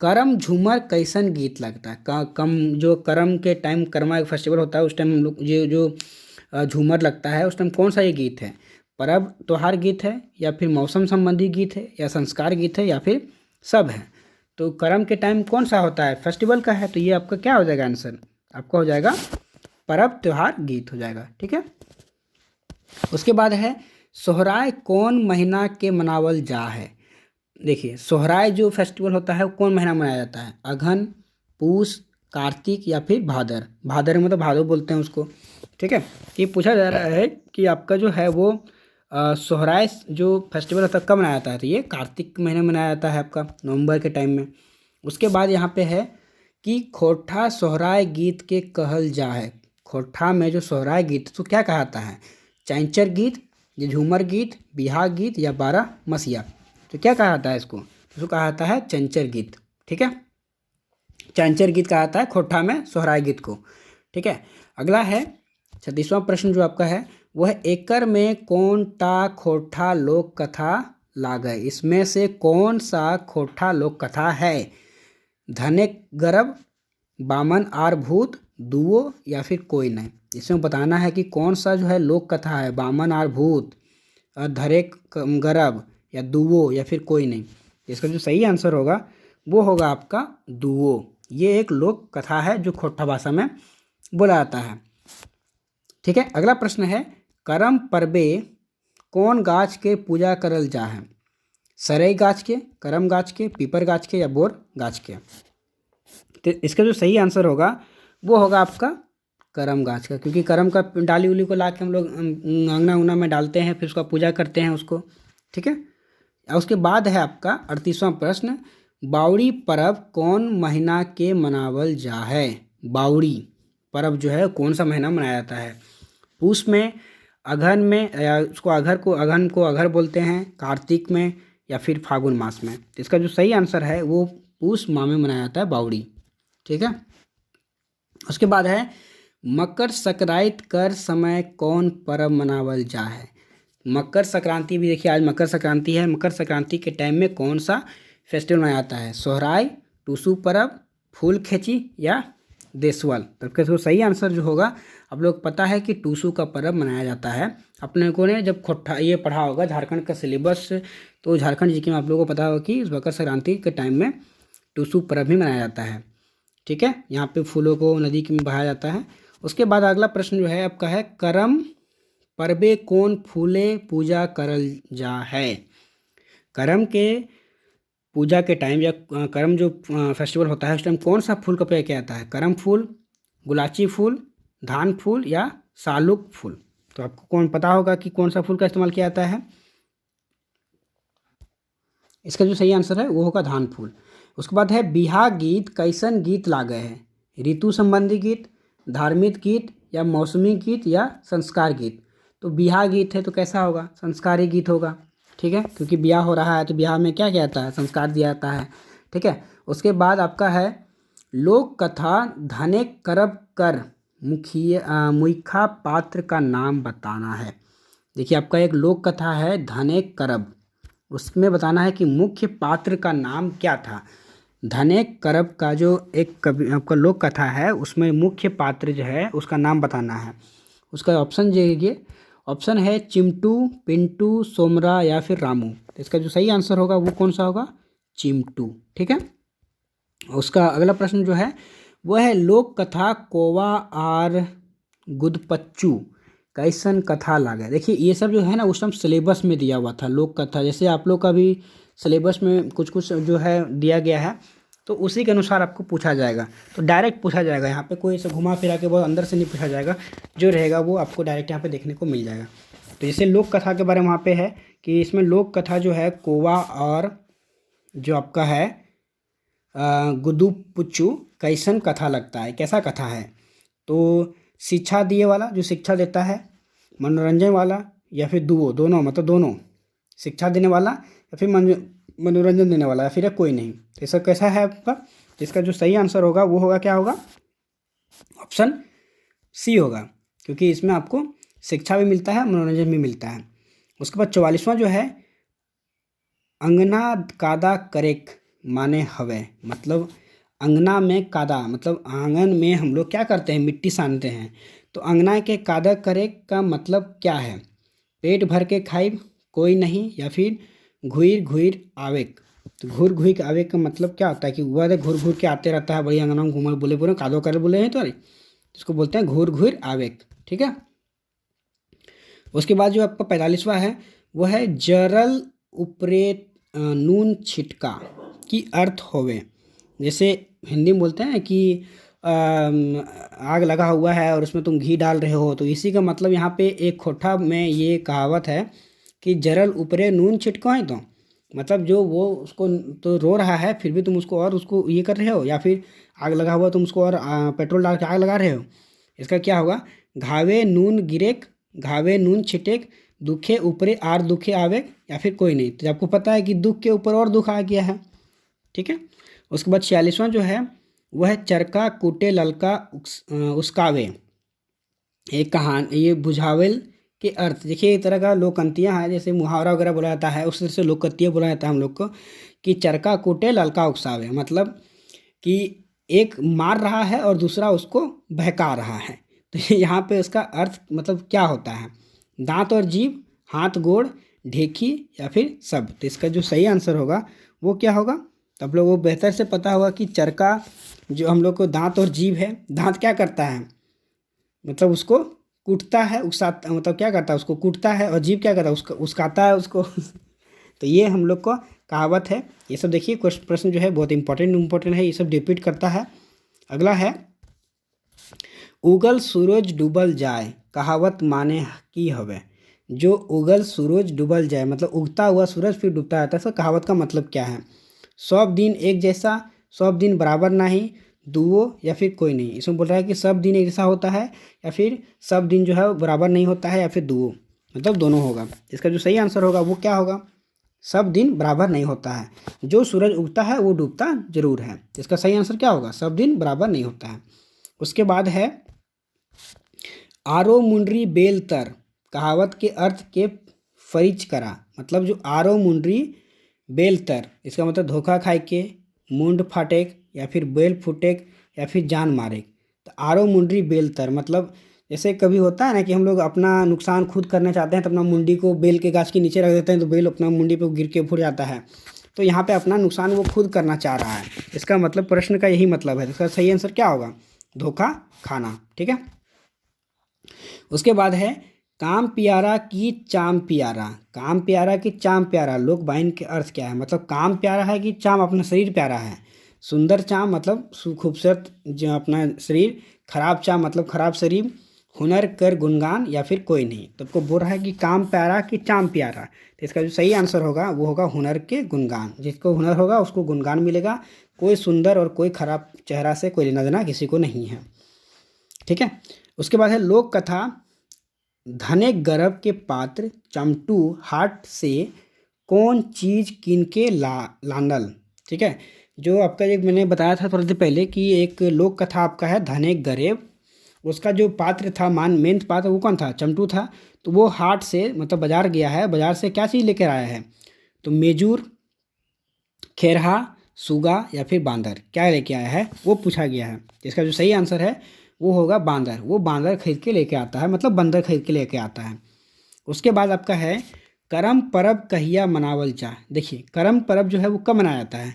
करम झूमर कैसन गीत लगता है? कम जो करम के टाइम, करमा एक फेस्टिवल होता है उस टाइम हम लोग जो झूमर लगता है उस टाइम कौन सा ये गीत है? पर्व त्योहार गीत है, या फिर मौसम संबंधी गीत है, या संस्कार गीत है, या फिर सब है? तो करम के टाइम कौन सा होता है? फेस्टिवल का है, तो ये आपका क्या हो जाएगा आंसर? आपका हो जाएगा पर्व त्योहार गीत हो जाएगा। ठीक है। उसके बाद है, सोहराय कौन महीना के मनावल जा है? देखिए सोहराय जो फेस्टिवल होता है वो कौन महीना मनाया जाता है? अघन, पूस, कार्तिक या फिर भादर। भादर मतलब भादो बोलते हैं उसको। ठीक है। ये पूछा जा रहा है कि आपका जो है वो सोहराय जो फेस्टिवल होता है कब मनाया जाता है? तो ये कार्तिक महीने में मनाया जाता है आपका, नवंबर के टाइम में। उसके बाद यहाँ पे है कि खोठा सोहराय गीत के कहल जा है। खोठा में जो सोहराय गीत तो क्या कहता है? चैंचर गीत, ये झूमर गीत, बिहार गीत या बारह मसिया। तो क्या कहा जाता है इसको? कहा जाता है चैंचर गीत। ठीक है। चैंचर गीत कहा जाता है खोठा में सोहराय गीत को। ठीक है। अगला है 36वां प्रश्न जो आपका है वह है, एकर में कौन टा खोठा लोक कथा लागे? इसमें से कौन सा खोठा लोक कथा है? धने गर्भ, बामन आर भूत, दुओ या फिर कोई नहीं। इसमें बताना है कि कौन सा जो है लोक कथा है, बामन आर भूत, धरे गर्भ, या दुओ या फिर कोई नहीं। इसका जो सही आंसर होगा वो होगा आपका दुओ। ये एक लोक कथा है जो खोठा भाषा में बोला जाता है। ठीक है। अगला प्रश्न है, करम पर्वे कौन गाछ के पूजा करल जा है? सरई गाछ के, करम गाछ के, पीपर गाछ के या बोर गाछ के? तो इसका जो सही आंसर होगा वो होगा आपका करम गाछ का, क्योंकि करम का डाली उली को ला के हम लोग अंगना उंगना में डालते हैं, फिर उसका पूजा करते हैं उसको। ठीक है। उसके बाद है आपका 38वां प्रश्न, बावड़ी पर्व कौन महीना के मनावल जा है? बावड़ी पर्व जो है कौन सा महीना मनाया जाता है? पूस में, अघन में, या उसको अघन को अघर बोलते हैं, कार्तिक में या फिर फागुन मास में? तो इसका जो सही आंसर है वो पूस माह में मनाया जाता है बावड़ी। ठीक है। उसके बाद है, मकर संक्रांति कर समय कौन पर्व मनावल जा है? मकर संक्रांति भी देखिए, आज मकर संक्रांति है। मकर संक्रांति के टाइम में कौन सा फेस्टिवल मनाया जाता है? सोहराय, टूसू पर्व, फूल खेची या देसवल? तो सही आंसर जो होगा, आप लोग पता है कि टूसू का पर्व मनाया जाता है। अपने को ने जब खोठा ये पढ़ा होगा झारखंड का सिलेबस, तो झारखंड जी के में आप लोगों को पता होगा कि इस मकर संक्रांति के टाइम में टूसू पर्व भी मनाया जाता है। ठीक है। यहाँ पे फूलों को नदी में बहाया जाता है। उसके बाद अगला प्रश्न जो है आपका है, करम परबे कौन फूले पूजा करल जा है। करम के पूजा के टाइम या करम जो फेस्टिवल होता है उस टाइम कौन सा फूल का प्रयोग किया जाता है। करम फूल, गुलाची फूल, धान फूल या सालुक फूल। तो आपको कौन पता होगा कि कौन सा फूल का इस्तेमाल किया जाता है। इसका जो सही आंसर है वो होगा धान फूल। उसके बाद है बिहा गीत कैसन गीत लागे है। ऋतु संबंधी गीत, धार्मिक गीत या मौसमी गीत या संस्कार गीत। तो बिहा गीत है तो कैसा होगा, संस्कारी गीत होगा। ठीक है, क्योंकि ब्याह हो रहा है तो ब्याह में क्या किया जाता है, संस्कार दिया जाता है। ठीक है, उसके बाद आपका है लोक कथा धने करब कर मुखिया पात्र का नाम बताना है। देखिए आपका एक लोक कथा है धने करब, उसमें बताना है कि मुख्य पात्र का नाम क्या था। धने करब का जो एक कवि आपका लोक कथा है उसमें मुख्य पात्र जो है उसका नाम बताना है। उसका ऑप्शन देखिए, ऑप्शन है चिमटू, पिंटू, सोमरा या फिर रामू। तो इसका जो सही आंसर होगा वो कौन सा होगा, चिमटू। ठीक है, उसका अगला प्रश्न जो है वो है लोक कथा कोवा आर गुदपच्चू कैसन कथा लागे। देखिए ये सब जो है ना उस टाइम सिलेबस में दिया हुआ था लोक कथा, जैसे आप लोग का भी सिलेबस में कुछ कुछ जो है दिया गया है तो उसी के अनुसार आपको पूछा जाएगा। तो डायरेक्ट पूछा जाएगा, यहाँ पे कोई ऐसे घुमा फिरा के बहुत अंदर से नहीं पूछा जाएगा, जो रहेगा वो आपको डायरेक्ट यहाँ पे देखने को मिल जाएगा। तो जैसे लोक कथा के बारे में वहाँ पे है कि इसमें लोक कथा जो है कोवा और जो आपका है गुदुपुच्चू कैसन कथा लगता है, कैसा कथा है। तो शिक्षा दिए वाला जो शिक्षा देता है, मनोरंजन वाला या फिर दोनों मतलब दोनों, शिक्षा देने वाला या फिर मनोरंजन देने वाला या फिर कोई नहीं। तो इसका कैसा है आपका, इसका जो सही आंसर होगा वो होगा क्या होगा, ऑप्शन सी होगा, क्योंकि इसमें आपको शिक्षा भी मिलता है मनोरंजन भी मिलता है। उसके बाद 44वां जो है अंगना कादा करेक माने हवे, मतलब अंगना में कादा मतलब आंगन में हम लोग क्या करते हैं, मिट्टी सानते हैं। तो अंगना के कादा करेक का मतलब क्या है, पेट भर के खाइब, कोई नहीं, या फिर घुर घुर आवेक। तो घुर घुर के आवेक का मतलब क्या होता है कि वह घुर घुर के आते रहता है, बड़ी अंगना में घूमर बोले बोले कादो कर बोले हैं तो इसको बोलते हैं घुर घुर आवेक। ठीक है, उसके बाद जो आपका 45वां है वो है जरल उपरे नून छिटका की अर्थ होवे। जैसे हिंदी में बोलते हैं कि आग लगा हुआ है और उसमें तुम घी डाल रहे हो, तो इसी का मतलब यहाँ पे एक खोटा में ये कहावत है कि जरल ऊपरे नून छिटको है। तो मतलब जो वो उसको तो रो रहा है फिर भी तुम उसको और उसको ये कर रहे हो, या फिर आग लगा हुआ तुम उसको और पेट्रोल डाल के आग लगा रहे हो। इसका क्या होगा, घावे नून गिरेक, घावे नून छिटेक, दुखे ऊपरे आर दुखे आवे, या फिर कोई नहीं। तो आपको पता है कि दुख के ऊपर और दुख आ गया है। ठीक है, उसके बाद 46वां जो है वह है चरका कूटे ललका उसकावे। एक कहानी ये बुझावेल के अर्थ, देखिए एक तरह का लोकंतियाँ हैं, जैसे मुहावरा वगैरह बोला जाता है उस तरह से लोकंतियाँ बोला जाता है हम लोग को कि चरका कूटे ललका उकसावे, मतलब कि एक मार रहा है और दूसरा उसको बहका रहा है। तो यहाँ पे उसका अर्थ मतलब क्या होता है, दांत और जीभ, हाथ गोड़, ढेकी या फिर सब। तो इसका जो सही आंसर होगा वो क्या होगा, तो आप लोगों को बेहतर से पता होगा कि चरका जो हम लोग को दांत और जीभ है, दांत क्या करता है मतलब उसको कूटता है, उकसाता मतलब क्या करता है उसको कूटता है, और जीभ क्या करता है उसको उस्काता है उसको तो ये हम लोग को कहावत है। ये सब देखिए प्रश्न जो है बहुत इंपॉर्टेंट है, ये सब रिपीट करता है। अगला है उगल सूरज डूबल जाए कहावत माने की हवे। जो उगल सूरज डूबल जाए मतलब उगता हुआ सूरज फिर डूबता है, तो कहावत का मतलब क्या है, सब दिन एक जैसा, सब दिन बराबर नहीं, दुओ या फिर कोई नहीं। इसमें बोल रहा है कि सब दिन एक जैसा होता है या फिर सब दिन जो है बराबर नहीं होता है, या फिर दुओ मतलब दोनों होगा। इसका जो सही आंसर होगा वो क्या होगा, सब दिन बराबर नहीं होता है, जो सूरज उगता है वो डूबता जरूर है। इसका सही आंसर क्या होगा, सब दिन बराबर नहीं होता है। उसके बाद है आरो मुंडरी बेल तर कहावत के अर्थ के फरिज करा, मतलब जो आरो मुंडरी बेल तर इसका मतलब धोखा खाए के, मुंड फाटेक या फिर बेल फूटेक या फिर जान मारेक। तो आरो मुंडरी बेल तर मतलब जैसे कभी होता है ना कि हम लोग अपना नुकसान खुद करना चाहते हैं तो अपना मुंडी को बेल के गाछ के नीचे रख देते हैं, तो बेल अपना मुंडी पे गिर के फूट जाता है। तो यहाँ पे अपना नुकसान वो खुद करना चाह रहा है, इसका मतलब प्रश्न का यही मतलब है। इसका सही आंसर क्या होगा, धोखा खाना। ठीक है, उसके बाद है काम प्यारा की चाम प्यारा, काम प्यारा की चाम प्यारा, लोक बाइन के अर्थ क्या है? मतलब काम प्यारा है कि चाम अपना शरीर प्यारा है? सुंदर चाम मतलब खूबसूरत जो अपना शरीर, खराब चाम मतलब खराब शरीर, हुनर कर गुणगान या फिर कोई नहीं। तो आपको बोल रहा है कि काम प्यारा कि चाम प्यारा, तो इसका जो सही आंसर होगा वो होगा हुनर के गुणगान। जिसको हुनर होगा उसको गुणगान मिलेगा। कोई सुंदर और कोई खराब चेहरा से कोई लेना देना किसी को नहीं है। ठीक है। उसके बाद है लोक कथा, धने गर्भ के पात्र चमटू हाट से कौन चीज किनके लानल। ठीक है। जो आपका एक मैंने बताया था थोड़ी देर पहले कि एक लोक कथा आपका है धने गरेब, उसका जो पात्र था मेन पात्र वो कौन था? चमटू था। तो वो हाट से मतलब बाजार गया है, बाजार से क्या चीज़ लेकर आया है? तो मेजूर, खेरहा, सुगा या फिर बांदर, क्या लेके आया है वो पूछा गया है। इसका जो सही आंसर है वो होगा बांदर। वो बांदर खरीद के लेके आता है, मतलब बंदर खरीद के लेके आता है। उसके बाद आपका है करम परब कहिया मनावल जा। देखिए करम परब जो है वो कब मनाया जाता है?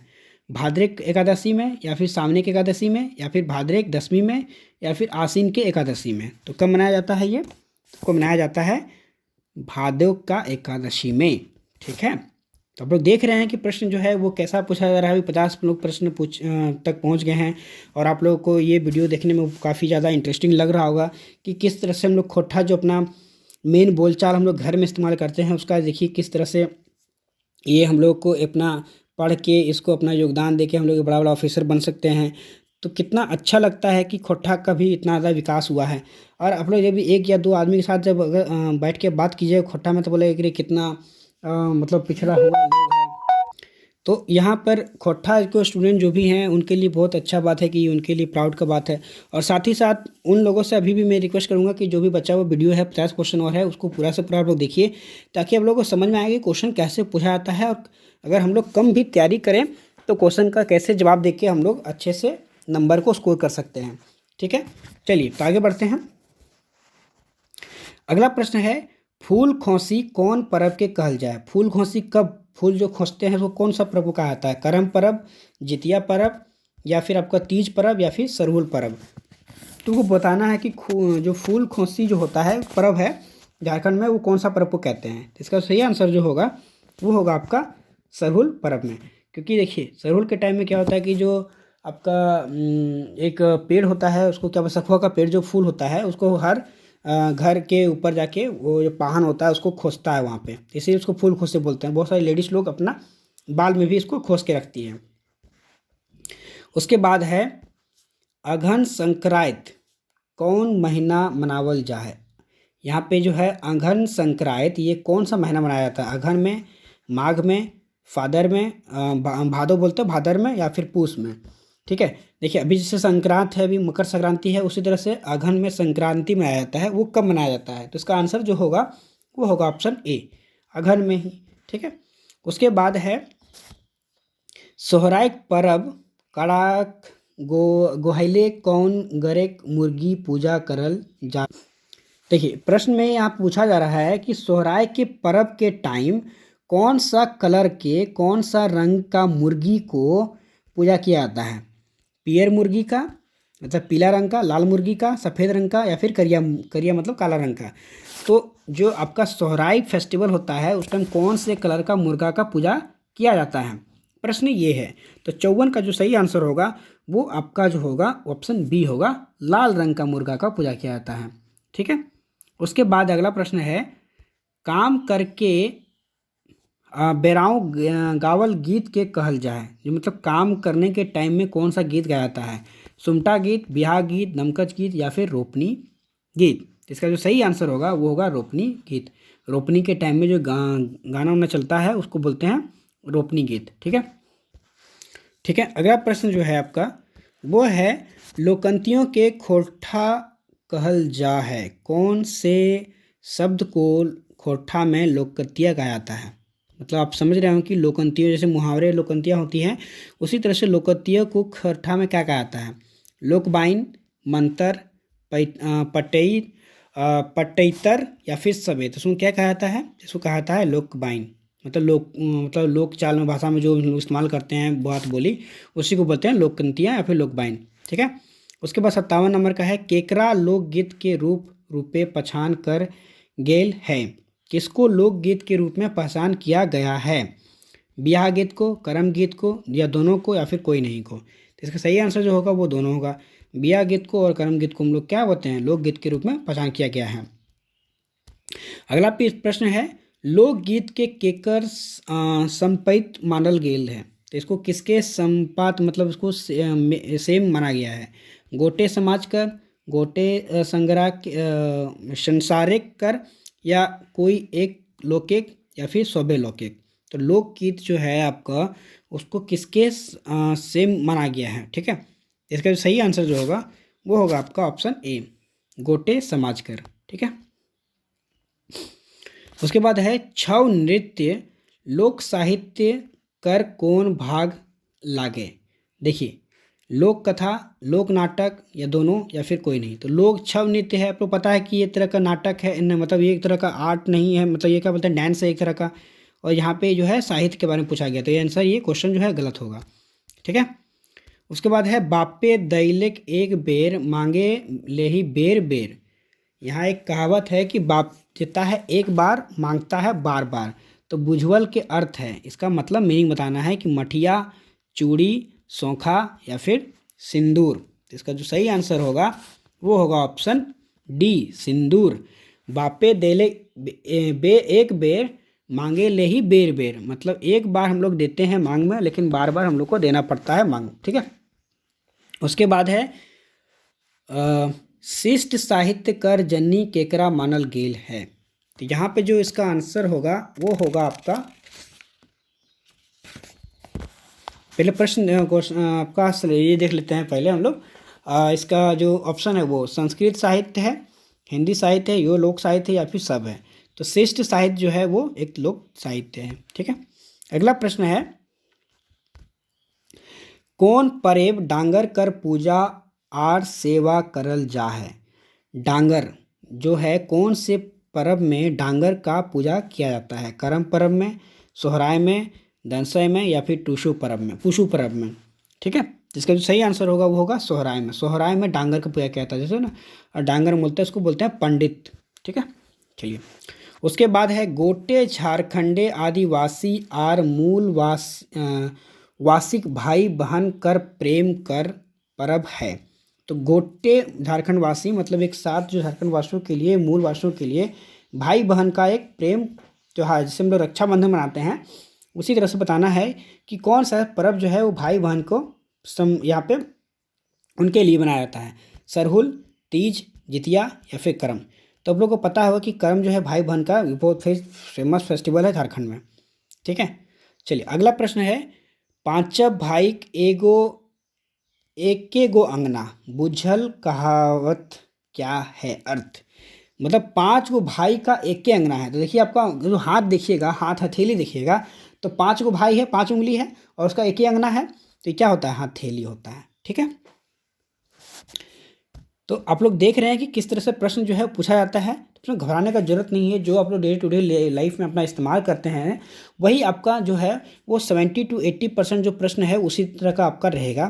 भाद्रिक एकादशी में, या फिर सावनी एकादशी में, या फिर भाद्रिक दशमी में, या फिर आसीन के एकादशी में। तो कब मनाया जाता है ये? तो मनाया जाता है भादव का एकादशी में। ठीक है। तो आप लोग देख रहे हैं कि प्रश्न जो है वो कैसा पूछा जा रहा है। अभी 50 लोग प्रश्न तक पहुंच गए हैं और आप लोगों को ये वीडियो देखने में काफ़ी ज़्यादा इंटरेस्टिंग लग रहा होगा कि किस तरह से हम लोग खोट्ठा जो अपना मेन बोलचाल हम लोग घर में इस्तेमाल करते हैं उसका देखिए किस तरह से ये हम लोग को अपना पढ़ के इसको अपना योगदान दे के हम लोग बड़ा बड़ा ऑफिसर बन सकते हैं। तो कितना अच्छा लगता है कि खोट्ठा का भी इतना ज़्यादा विकास हुआ है। और आप लोग जब भी एक या दो आदमी के साथ जब अगर बैठ के बात कीजिए खोट्ठा में, तो बोले कि कितना मतलब पिछड़ा हुआ लोग है। तो यहाँ पर खोट्ठा के स्टूडेंट जो भी हैं उनके लिए बहुत अच्छा बात है कि उनके लिए प्राउड का बात है। और साथ ही साथ उन लोगों से अभी भी मैं रिक्वेस्ट करूँगा कि जो भी बच्चा वो वीडियो है 50 क्वेश्चन और है उसको पूरा से पूरा आप लोग देखिए, ताकि आप लोगों को समझ में आएगा कि क्वेश्चन कैसे पूछा जाता है। और अगर हम लोग कम भी तैयारी करें तो क्वेश्चन का कैसे जवाब दे के हम लोग अच्छे से नंबर को स्कोर कर सकते हैं। ठीक है। चलिए तो आगे बढ़ते हैं। अगला प्रश्न है फूल खोसी कौन पर्व के कहल जाए? फूल खोसी कब फूल जो खोसते हैं वो कौन सा पर्व को कहा जाता है? करम पर्व, जितिया पर्व, या फिर आपका तीज पर्व, या फिर सरहुल पर्व। तुमको बताना है कि जो फूल खोसी जो होता है पर्व है झारखंड में वो कौन सा पर्व को कहते हैं। तो इसका सही आंसर जो होगा वो होगा आपका सरहुल पर्व में। क्योंकि देखिए सरहुल के टाइम में क्या होता है कि जो आपका एक पेड़ होता है उसको क्या सखुआ का पेड़ जो फूल होता है उसको हर घर के ऊपर जाके वो जो पाहन होता है उसको खोसता है वहाँ पे, इसीलिए उसको फूल खोसे बोलते हैं। बहुत सारी लेडीज़ लोग अपना बाल में भी इसको खोस के रखती हैं। उसके बाद है अघन संक्रांत कौन महीना मनावल जा है? यहाँ पे जो है अघन संक्रांत ये कौन सा महीना मनाया जाता है? अघन में, माघ में, फादर में, भादो बोलते हैं भादर में, या फिर पूस में। ठीक है। देखिए अभी जैसे संक्रांत है, अभी मकर संक्रांति है, उसी तरह से अघन में संक्रांति मनाया जाता है। वो कब मनाया जाता है? तो इसका आंसर जो होगा वो होगा ऑप्शन ए, अघन में ही। ठीक है। उसके बाद है सोहराय परब कड़ाक गोहैले कौन गरेक मुर्गी पूजा करल जा। देखिए प्रश्न में यहाँ पूछा जा रहा है कि सोहराय के पर्व के टाइम कौन सा कलर के कौन सा रंग का मुर्गी को पूजा किया जाता है? पियर मुर्गी का मतलब पीला रंग का, लाल मुर्गी का, सफ़ेद रंग का, या फिर करिया करिया मतलब काला रंग का। तो जो आपका सोहराय फेस्टिवल होता है उस टाइम कौन से कलर का मुर्गा का पूजा किया जाता है? प्रश्न ये है। तो 54 का जो सही आंसर होगा वो आपका जो होगा ऑप्शन बी होगा, लाल रंग का मुर्गा का पूजा किया जाता है। ठीक है। उसके बाद अगला प्रश्न है काम करके बेराव गावल गीत के कहल जाए। जो मतलब काम करने के टाइम में कौन सा गीत गाया जाता है? सुमटा गीत, बिहार गीत, दमकच गीत, या फिर रोपनी गीत। इसका जो सही आंसर होगा वो होगा रोपनी गीत। रोपनी के टाइम में जो गाना वाना चलता है उसको बोलते हैं रोपनी गीत। ठीक है। ठीक है। अगला प्रश्न जो है आपका वो है लोकंतियों के खोट्ठा कहल जा है। कौन से शब्द को खोट्ठा में लोकंतिया कहा जाता है? मतलब आप समझ रहे हो कि लोकंतियों जैसे मुहावरे लोकंतियाँ होती हैं उसी तरह से लोकंतियों को खोट्ठा में क्या कहा जाता है? लोकबाइन, मंतर, पटई, पटैतर, या फिर सवेत। तो उसमें क्या कहा जाता है? जिसको कहा जाता है लोकबाइन। मतलब लोक चाल में भाषा में जो लोग इस्तेमाल करते हैं बात बोली उसी को बोलते हैं लोकंतियाँ या फिर लोकबाइन। ठीक है। उसके बाद 57 नंबर का है केकरा लोकगीत के रूपे पछान कर गेल है। किसको लोकगीत के रूप में पहचान किया गया है? ब्याह गीत को, कर्म गीत को, या दोनों को, या फिर कोई नहीं को? तो इसका सही आंसर जो होगा वो दोनों होगा। ब्याह गीत को और कर्म गीत को हम लोग क्या बोलते हैं? लोकगीत के रूप में पहचान किया गया है। अगला प्रश्न है, लोकगीत के केकर संपादित मानल गेल है। तो इसको किसके संपात मतलब इसको सेम माना गया है? गोटे समाज कर, गोटे संसारिक कर, या कोई एक लौकिक, या फिर सौबे लौकिक? तो लोकगीत जो है आपका उसको किसके सेम माना गया है? ठीक है, इसका जो सही आंसर जो होगा वो होगा आपका ऑप्शन ए, गोटे समाज कर। ठीक है, उसके बाद है छौ नृत्य लोक साहित्य कर कौन भाग लागे? देखिए, लोक कथा, लोक नाटक, या दोनों, या फिर कोई नहीं? तो लोक छौ नृत्य है, आपको पता है कि ये तरह का नाटक है, मतलब ये एक तरह का आर्ट नहीं है, मतलब ये क्या बोलते हैं, डांस है एक तरह का। और यहाँ पे जो है साहित्य के बारे में पूछा गया, तो ये आंसर, ये क्वेश्चन जो है गलत होगा। ठीक है, उसके बाद है बापे दैलेक एक बेर मांगे लेही बेर बेर। यहाँ एक कहावत है कि बाप देता है एक बार, मांगता है बार बार। तो बुझवल के अर्थ है, इसका मतलब मीनिंग बताना है कि मठिया, चूड़ी, सौंखा, या फिर सिंदूर। तो इसका जो सही आंसर होगा वो होगा ऑप्शन डी, सिंदूर। बापे देले एक बेर मांगे ले ही बेर बेर, मतलब एक बार हम लोग देते हैं मांग में, लेकिन बार बार हम लोग को देना पड़ता है मांग। ठीक है, उसके बाद है शिष्ट साहित्य कर जन्नी केकरा मानल गेल है। तो यहाँ पे जो इसका आंसर होगा वो होगा आपका, पहले प्रश्न आपका ये देख लेते हैं पहले हम लोग। इसका जो ऑप्शन है वो संस्कृत साहित्य है, हिंदी साहित्य है, यो लोक साहित्य है, या फिर सब है? तो शिष्ट साहित्य जो है वो एक लोक साहित्य है। ठीक है, अगला प्रश्न है, कौन परेब डांगर कर पूजा आर सेवा करल जा है? डांगर जो है कौन से पर्व में डांगर का पूजा किया जाता है? करम पर्व में, सोहराय में, दनसय में, या फिर टूसू पर्व में, पुशु पर्व में? ठीक है, जिसका जो सही आंसर होगा वो होगा सोहराय में। सोहराय में डांगर का पूजा किया जाता है, जैसे ना, और डांगर बोलते हैं उसको, बोलते हैं पंडित। ठीक है, चलिए, उसके बाद है गोटे झारखंडे आदिवासी आर मूल वासिक भाई बहन कर प्रेम कर पर्व है। तो गोटे झारखंड वासी मतलब एक साथ जो झारखंड वासियों के लिए, मूल वासियों के लिए भाई बहन का एक प्रेम त्योहार, जिसे हम लोग रक्षाबंधन मनाते हैं, उसी तरह से बताना है कि कौन सा पर्व जो है वो भाई बहन को यहाँ पे उनके लिए बनाया जाता है। सरहुल, तीज, जितिया, या फिर करम? तो आप लोग को पता होगा कि करम जो है भाई बहन का बहुत फेमस फेस्टिवल है झारखंड में। ठीक है, चलिए, अगला प्रश्न है, पांचब भाई एगो एके गो अंगना बुझल कहावत क्या है अर्थ? मतलब 5 गो भाई का एक के अंगना है। तो देखिए, आपका जो हाथ देखिएगा, हाथ हथेली देखिएगा, तो 5 गो भाई है, 5 उंगली है, और उसका एक ही अंगना है, तो ये क्या होता है? हथेली होता है। ठीक है, तो आप लोग देख रहे हैं कि किस तरह से प्रश्न जो है पूछा जाता है। तो उसमें घबराने का जरूरत नहीं है, जो आप लोग डे टू डे लाइफ में अपना इस्तेमाल करते हैं वही आपका जो है वो 70 to 80% जो प्रश्न है उसी तरह का आपका रहेगा।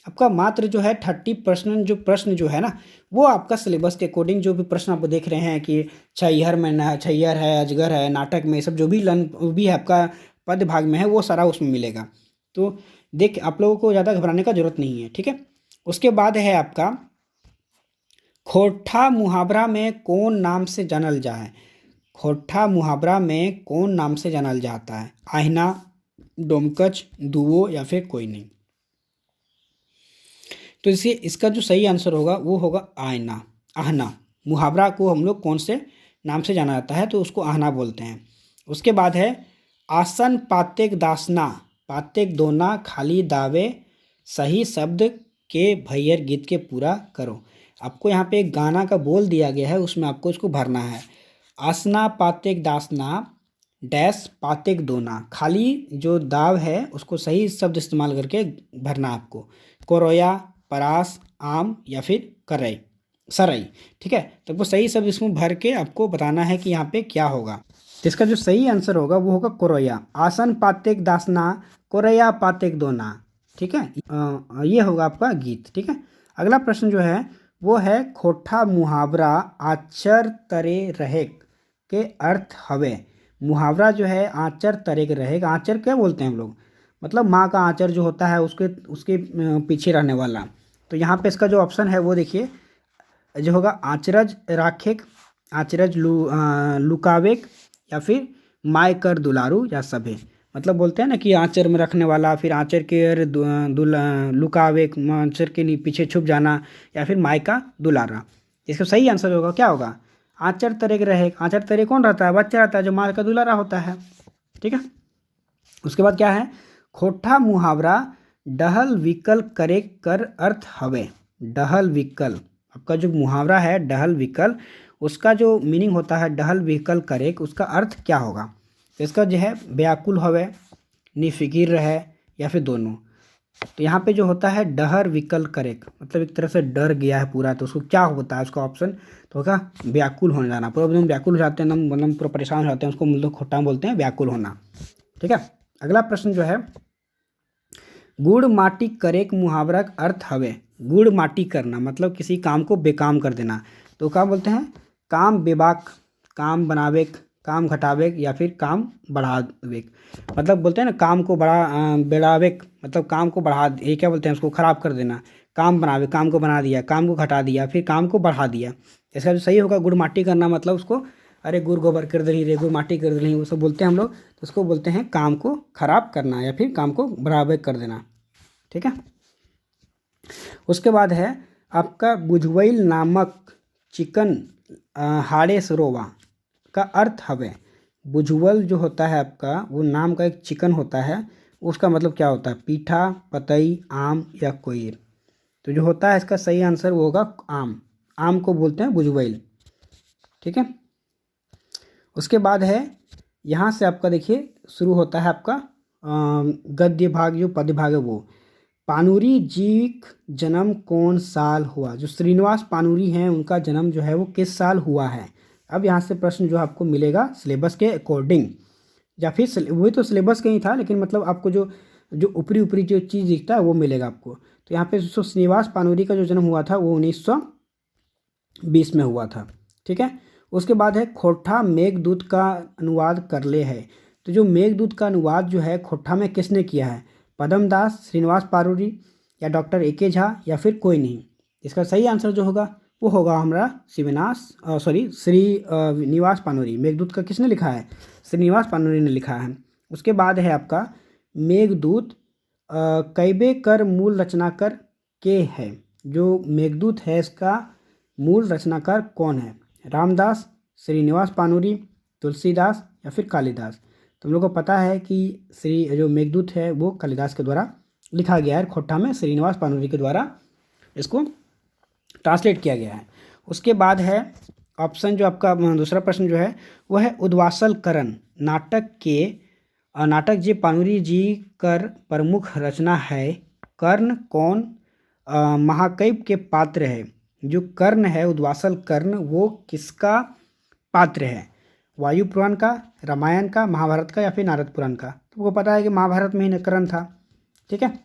आपका मात्र जो है 30% जो प्रश्न जो है ना, वो आपका सिलेबस के अकॉर्डिंग जो भी प्रश्न आप देख रहे हैं कि छैहर में ना, छैहर है, अजगर है, नाटक में, सब जो भी भी है आपका पद भाग में है, वो सारा उसमें मिलेगा। तो देख, आप लोगों को ज़्यादा घबराने का जरूरत नहीं है। ठीक है, उसके बाद है आपका खोट्ठा मुहावरा में कौन नाम से जानल जा है? खोट्ठा मुहावरा में कौन नाम से जानल जाता है? आहिना, डोमकच, दुओ, या फिर कोई नहीं? तो इसे इसका जो सही आंसर होगा वो होगा आयना, आहना। मुहावरा को हम लोग कौन से नाम से जाना जाता है? तो उसको आहना बोलते हैं। उसके बाद है आसन पातेक दासना पातेक दोना खाली दावे सही शब्द के भैयर गीत के पूरा करो। आपको यहाँ पे एक गाना का बोल दिया गया है, उसमें आपको इसको भरना है। आसना पातेक दासना डैश पातेक दोना, खाली जो दाव है उसको सही शब्द इस्तेमाल करके भरना आपको। कोरोया, परास, आम, या फिर करई, सरई। ठीक है, तो वो सही शब्द इसमें भर के आपको बताना है कि यहाँ पे क्या होगा। तो इसका जो सही आंसर होगा वो होगा कोरोया। आसन पातेक दासना कोरोया पातेक दोना। ठीक है, ये होगा आपका गीत। ठीक है, अगला प्रश्न जो है वो है खोठा मुहावरा आचर तरे रहेक के अर्थ हवे। मुहावरा जो है आँचर तरे के रहेगा। आँचर क्या बोलते हैं हम लोग, मतलब माँ का आँचर जो होता है उसके उसके पीछे रहने वाला। तो यहाँ पे इसका जो ऑप्शन है वो देखिए जो होगा आँचरज राखेक, आँचरज लुकावेक, या फिर माय कर दुलारू या सभे। मतलब बोलते हैं ना कि आँचर में रखने वाला, फिर आँचर के लुकावेक, आँचर के पीछे छुप जाना, या फिर माय का दुलारा। इसका सही आंसर होगा क्या होगा, आँचर तरे के रहे। आँचर तरे कौन रहता है, बच्चा रहता है जो माँ का दुलारा होता है। ठीक है, उसके बाद क्या है, खोठा मुहावरा डहल विकल करे कर अर्थ हवे। डहल विकल, आपका जो मुहावरा है डहल विकल, उसका जो मीनिंग होता है डहल विकल करे, उसका अर्थ क्या होगा। तो इसका जो है व्याकुल हवे, निफिकिर रहे, या फिर दोनों। तो यहाँ पे जो होता है डहर विकल करे, मतलब एक तरह से डर गया है पूरा, तो उसको क्या होता है, उसका ऑप्शन तो होगा व्याकुल हो जाना। पूरा एकदम व्याकुल हो जाते हैं, एकदम मतलब पूरा परेशान हो जाते हैं, उसको मतलब खोटा में बोलते हैं व्याकुल होना। ठीक है, अगला प्रश्न जो है, गुड़ माटी करेक मुहावरा का अर्थ हवे। गुड़ माटी करना मतलब किसी काम को बेकाम कर देना। तो क्या बोलते हैं, काम बेबाक, काम बनावेक, काम घटावेक, या फिर काम बढ़ावेक। मतलब बोलते हैं ना काम को बढ़ावेक, मतलब काम को बढ़ा, ये क्या बोलते हैं उसको खराब कर देना। काम बनावे, काम को बना दिया, काम को घटा दिया, फिर काम को बढ़ा दिया। इसका जो सही होगा गुड़ माटी करना, मतलब उसको अरे गुड़ गोबर कर दही रे, गुड़ माटी कर दही, वो सब बोलते हैं हम लोग। तो उसको बोलते हैं काम को खराब करना, या फिर काम को बराबर कर देना। ठीक है, उसके बाद है आपका बुझवैल नामक चिकन हाड़े सरोवा का अर्थ हवे। बुझवल जो होता है आपका, वो नाम का एक चिकन होता है, उसका मतलब क्या होता है, पीठा, पतई, आम या कोयर। तो जो होता है इसका सही आंसर वो होगा आम। आम को बोलते हैं बुझवैल। ठीक है, उसके बाद है यहाँ से आपका देखिए शुरू होता है आपका गद्य भाग, जो पद्य भाग है वो। पानुरी जी का जन्म कौन साल हुआ। जो श्रीनिवास पानुरी हैं उनका जन्म जो है वो किस साल हुआ है। अब यहाँ से प्रश्न जो आपको मिलेगा सिलेबस के अकॉर्डिंग, या फिर वही तो सिलेबस का ही था, लेकिन मतलब आपको जो जो ऊपरी ऊपरी जो चीज़ दिखता है वो मिलेगा आपको। तो यहाँ पे जो श्रीनिवास पानुरी का जो जन्म हुआ था वो 1920 में हुआ था। ठीक है, उसके बाद है खोठा मेघदूत का अनुवाद कर ले है। तो जो मेघदूत का अनुवाद जो है खोठा में किसने किया है, पदम दास, श्रीनिवास पारुरी, या डॉक्टर ए.के. झा, या फिर कोई नहीं। इसका सही आंसर जो होगा वो होगा हमारा श्रीनिवास पानुरी। मेघदूत का किसने लिखा है, श्रीनिवास पानुरी ने लिखा है। उसके बाद है आपका मेघदूत कैबे कर मूल रचनाकार के है। जो मेघदूत है इसका मूल रचनाकार कौन है, रामदास, श्रीनिवास पानुरी, तुलसीदास, या फिर कालिदास। तुम लोग को पता है कि जो मेघदूत है वो कालिदास के द्वारा लिखा गया है, खोठा में श्रीनिवास पानुरी के द्वारा इसको ट्रांसलेट किया गया है। उसके बाद है ऑप्शन जो आपका दूसरा प्रश्न जो है वो है उद्वासल करण नाटक जी पानुरी जी कर प्रमुख रचना है। कर्ण कौन महाकाव्य के पात्र है। जो कर्ण है उद्वासल कर्ण वो किसका पात्र है, वायु पुराण का, रामायण का, महाभारत का, या फिर नारद पुराण का। तो वो पता है कि महाभारत में ही कर्ण था। ठीक है,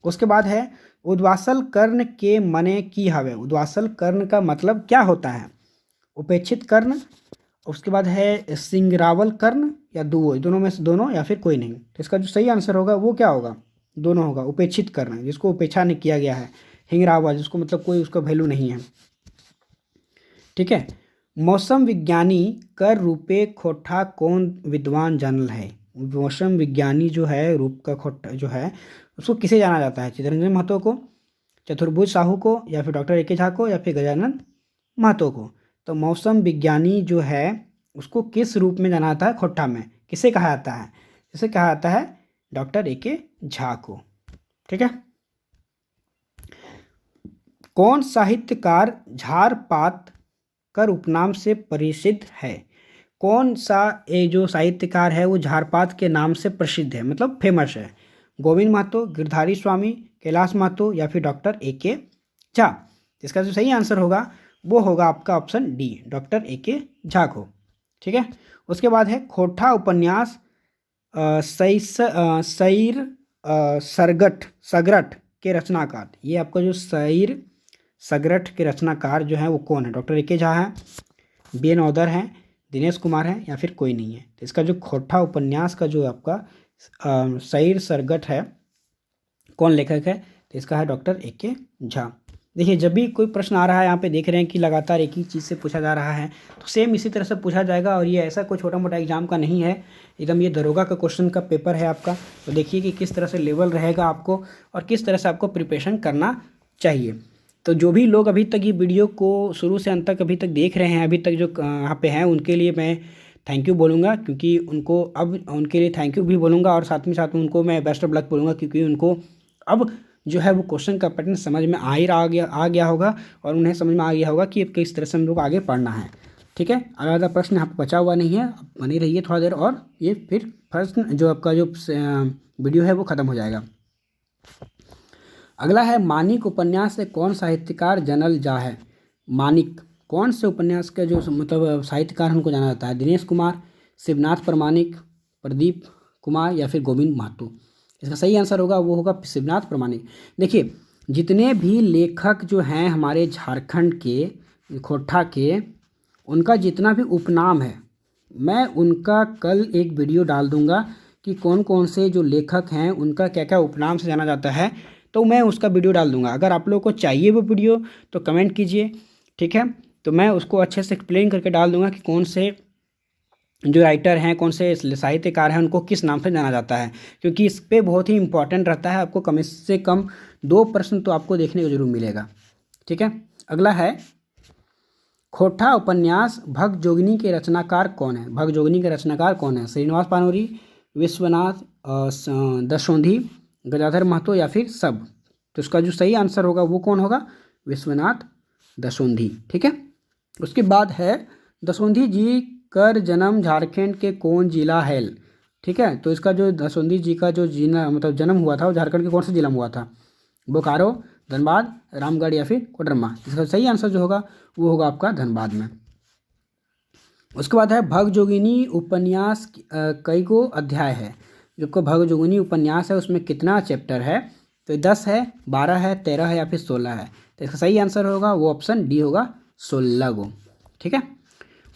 उसके बाद है उद्वासल कर्ण के मने की हवे। उद्वासल कर्ण का मतलब क्या होता है, उपेक्षित कर्ण। उसके बाद है सिंगरावल कर्ण, या दोनों में से दोनों, या फिर कोई नहीं। तो इसका जो सही आंसर होगा वो क्या होगा, दोनों होगा। उपेक्षित कर्ण जिसको उपेक्षा नहीं किया गया है, हिंगरावल जिसको मतलब कोई उसका वैल्यू नहीं है। ठीक है, मौसम विज्ञानी कर रूपे खोठा कौन विद्वान जानल है। मौसम विज्ञानी जो है रूप का खोठा जो है उसको किसे जाना जाता है, चित्तरंजन महतो को, चतुर्भुज साहू को, या फिर डॉक्टर ए.के. झा को, या फिर गजानन महतो को। तो मौसम विज्ञानी जो है उसको किस रूप में जाना जाता है खोठा में, किसे कहा जाता है, इसे कहा जाता है डॉक्टर ए.के. झा को। ठीक है, कौन साहित्यकार झारपात कर उपनाम से प्रसिद्ध है। कौन सा ये जो साहित्यकार है वो झारपात के नाम से प्रसिद्ध है, मतलब फेमस है। गोविंद महतो, गिरधारी स्वामी, कैलाश महतो, या फिर डॉक्टर ए.के. झा। इसका जो सही आंसर होगा वो होगा आपका option D, doctor A K. Jha को। ठीक है, उसके बाद है खोठा उपन्यास सैर सगरठ के रचनाकार। ये आपका जो सैर सगरठ के रचनाकार जो है वो कौन है, डॉक्टर ए.के. झा हैं, बी.एन. औदर हैं, दिनेश कुमार है या फिर कोई नहीं है। तो इसका जो खोटा उपन्यास का जो आपका सैर सरगट है, कौन लेखक है, तो इसका है डॉक्टर ए.के. झा। देखिए, जब भी कोई प्रश्न आ रहा है यहाँ पे देख रहे हैं कि लगातार एक ही चीज़ से पूछा जा रहा है, तो सेम इसी तरह से पूछा जाएगा। और ये ऐसा कोई छोटा मोटा एग्जाम का नहीं है, एकदम ये दरोगा का क्वेश्चन का पेपर है आपका। तो देखिए कि किस तरह से लेवल रहेगा आपको और किस तरह से आपको प्रिपरेशन करना चाहिए। तो जो भी लोग अभी तक ये वीडियो को शुरू से अंत तक अभी तक देख रहे हैं, अभी तक जो यहाँ पे हैं, उनके लिए मैं थैंक यू बोलूँगा, क्योंकि उनको अब उनके लिए थैंक यू भी बोलूँगा और साथ में उनको मैं बेस्ट ऑफ लक बोलूँगा, क्योंकि उनको अब जो है वो क्वेश्चन का पैटर्न समझ में आ गया होगा और उन्हें समझ में आ गया होगा कि किस तरह से हम लोग आगे पढ़ना है। ठीक है, ज़्यादा प्रश्न यहाँ पर बचा हुआ नहीं है, बनी रहिए थोड़ा देर और ये फिर प्रश्न जो आपका जो वीडियो है वो ख़त्म हो जाएगा। अगला है, मानिक उपन्यास से कौन साहित्यकार जानल जा है। मानिक कौन से उपन्यास का जो मतलब साहित्यकार हमको जाना जाता है, दिनेश कुमार, शिवनाथ प्रमाणिक, प्रदीप कुमार या फिर गोविंद महतो। इसका सही आंसर होगा वो होगा शिवनाथ प्रमाणिक। देखिए, जितने भी लेखक जो हैं हमारे झारखंड के खोट्ठा के, उनका जितना भी उपनाम है, मैं उनका कल एक वीडियो डाल दूंगा कि कौन कौन से जो लेखक हैं उनका क्या क्या उपनाम से जाना जाता है, तो मैं उसका वीडियो डाल दूंगा। अगर आप लोगों को चाहिए वो वीडियो तो कमेंट कीजिए, ठीक है, तो मैं उसको अच्छे से एक्सप्लेन करके डाल दूंगा कि कौन से जो राइटर हैं, कौन से साहित्यकार हैं, उनको किस नाम से जाना जाता है, क्योंकि इस पे बहुत ही इंपॉर्टेंट रहता है। आपको कम से कम 2 प्रश्न तो आपको देखने को जरूर मिलेगा। ठीक है, अगला है, खोट्ठा उपन्यास भगजोगिनी के रचनाकार कौन है। भगजोगिनी के रचनाकार कौन है, श्रीनिवास पानोरी, विश्वनाथ दशोंधी, गदाधर महतो या फिर सब। तो इसका जो सही आंसर होगा वो कौन होगा, विश्वनाथ दशोंधी। ठीक है, उसके बाद है, दशोंधी जी कर जन्म झारखंड के कौन जिला है। ठीक है, तो इसका जो दशोंधी जी का जो जिला मतलब जन्म हुआ था वो झारखंड के कौन से जिला में हुआ था, बोकारो, धनबाद, रामगढ़ या फिर कोडरमा। इसका सही आंसर जो होगा वो होगा आपका धनबाद में। उसके बाद है, भगजोगिनी उपन्यास कई गो अध्याय है। जो भगजोगिनी उपन्यास है उसमें कितना चैप्टर है, तो 10 है, 12 है, 13 है या फिर 16 है। तो इसका सही आंसर होगा वो ऑप्शन डी होगा, 16 गो। ठीक है,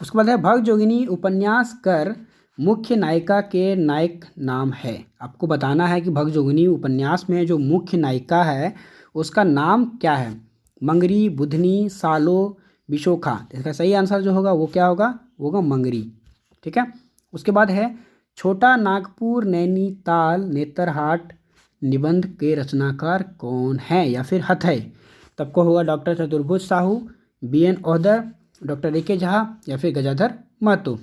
उसके बाद है, भगजोगिनी उपन्यास कर मुख्य नायिका के नायक नाम है। आपको बताना है कि भगजोगिनी उपन्यास में जो मुख्य नायिका है उसका नाम क्या है, मंगरी, बुधनी, सालो, विशोखा। इसका सही आंसर जो होगा वो क्या होगा, वो होगा मंगरी। ठीक है, उसके बाद है, छोटा नागपुर नैनीताल नेतरहाट निबंध के रचनाकार कौन है या फिर हथै। तब को होगा doctor Chaturbhuj Sahu, B N. Audar, doctor A K. Jha या फिर गजाधर महतो।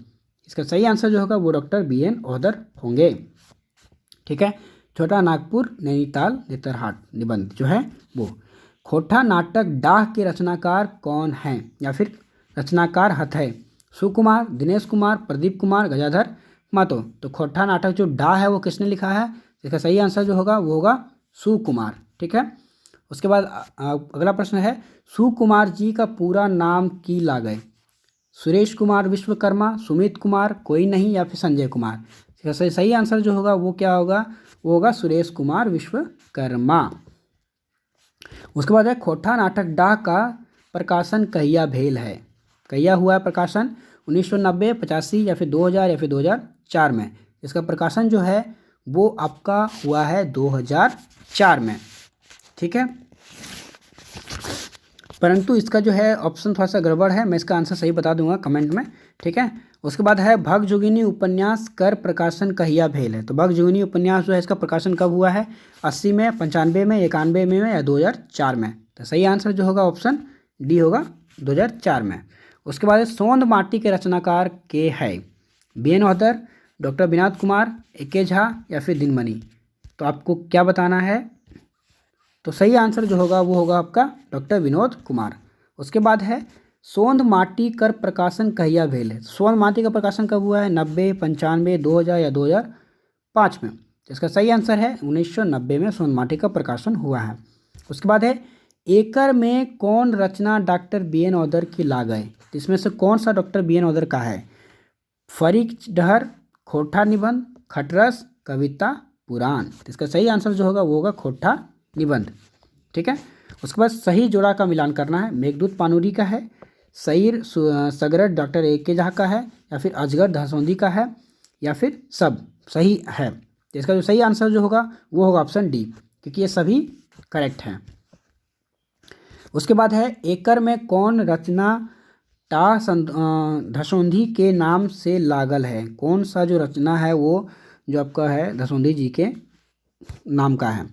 इसका सही आंसर जो होगा वो डॉक्टर बी.एन. औदर होंगे। ठीक है, छोटा नागपुर नैनीताल नेतरहाट निबंध जो है वो। खोट्ठा नाटक डाह के रचनाकार कौन हैं या फिर रचनाकार हथै, सुकुमार, दिनेश कुमार, प्रदीप कुमार, गजाधर महतो। तो खोट्ठा नाटक जो डाह है वो किसने लिखा है, इसका सही आंसर जो होगा वो होगा सुकुमार। ठीक है, उसके बाद अगला प्रश्न है, सुकुमार जी का पूरा नाम की लागय। सुरेश कुमार विश्वकर्मा, सुमित कुमार, कोई नहीं या फिर संजय कुमार। इसका सही आंसर जो होगा वो क्या होगा, वो होगा सुरेश कुमार विश्वकर्मा। उसके बाद है, खोट्ठा नाटक डाह का प्रकाशन कहिया भेल है। कहिया हुआ है प्रकाशन, 1990, 85 या फिर 2000 या फिर 2004 में। इसका प्रकाशन जो है वो आपका हुआ है 2004 में। ठीक है, परंतु इसका जो है ऑप्शन थोड़ा सा गड़बड़ है, मैं इसका आंसर सही बता दूंगा कमेंट में। ठीक है, उसके बाद है, भगजोगिनी उपन्यास कर प्रकाशन कहिया भेल है। तो भगजोगिनी उपन्यास जो है इसका प्रकाशन कब हुआ है, 80 में, 95 में, 91 में या 2004 में। तो सही आंसर जो होगा ऑप्शन डी होगा, 2004 में। उसके बाद सोंध माटी के रचनाकार के है, B N. Audar, doctor Vinod Kumar, A K. Jha या फिर दिनमणि। तो आपको क्या बताना है, तो सही आंसर जो होगा वो होगा आपका डॉक्टर विनोद कुमार। उसके बाद है, सोंध माटी कर प्रकाशन कहिया भेल है। सोंध माटी का प्रकाशन कब हुआ है, 90, 95, 2000 या 2005 में। इसका सही आंसर है 1990 में सोंध माटी का प्रकाशन हुआ है। उसके बाद है, एकर में कौन रचना डॉक्टर बी.एन. औदर की लागय। इसमें से कौन सा डॉक्टर बी.एन. औदर का है, फरीक डहर, खोट्ठा निबंध, खटरस, कविता पुराण। इसका सही आंसर जो होगा वो होगा खोट्ठा निबंध। ठीक है, उसके बाद सही जोड़ा का मिलान करना है। मेघदूत पानूरी का है, सईर सगरट डॉक्टर A.K. झा का है, या फिर अजगर धसौंधी का है, या फिर सब सही है। तो इसका जो सही आंसर जो होगा वो होगा ऑप्शन डी, क्योंकि ये सभी करेक्ट हैं। उसके बाद है एकर में कौन रचना धसौंधी के नाम से लागल है। कौन सा जो रचना है वो जो आपका है धसौंधी जी के नाम का है।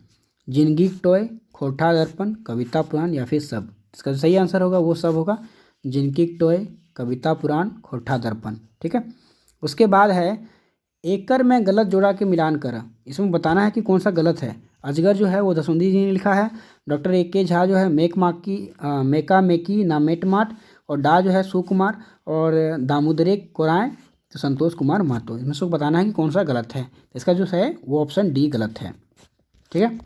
जिंदगी टॉय, खोटा दर्पण, कविता पुराण, या फिर सब। इसका जो सही आंसर होगा वो सब होगा, जिंदगी टॉय, कविता पुराण, खोटा दर्पण। ठीक है। उसके बाद है एकर में गलत जोड़ा के मिलान कर। इसमें बताना है कि कौन सा गलत है। अजगर जो है वो धसौंधी जी ने लिखा है, डॉक्टर A.K. झा जो है मेका मेकी नामेट माट, और डा जो है सुकुमार, और दामोदरे कोराय तो संतोष कुमार महतो। इसमें से बताना है कि कौन सा गलत है। इसका जो है वो ऑप्शन डी गलत है। ठीक है।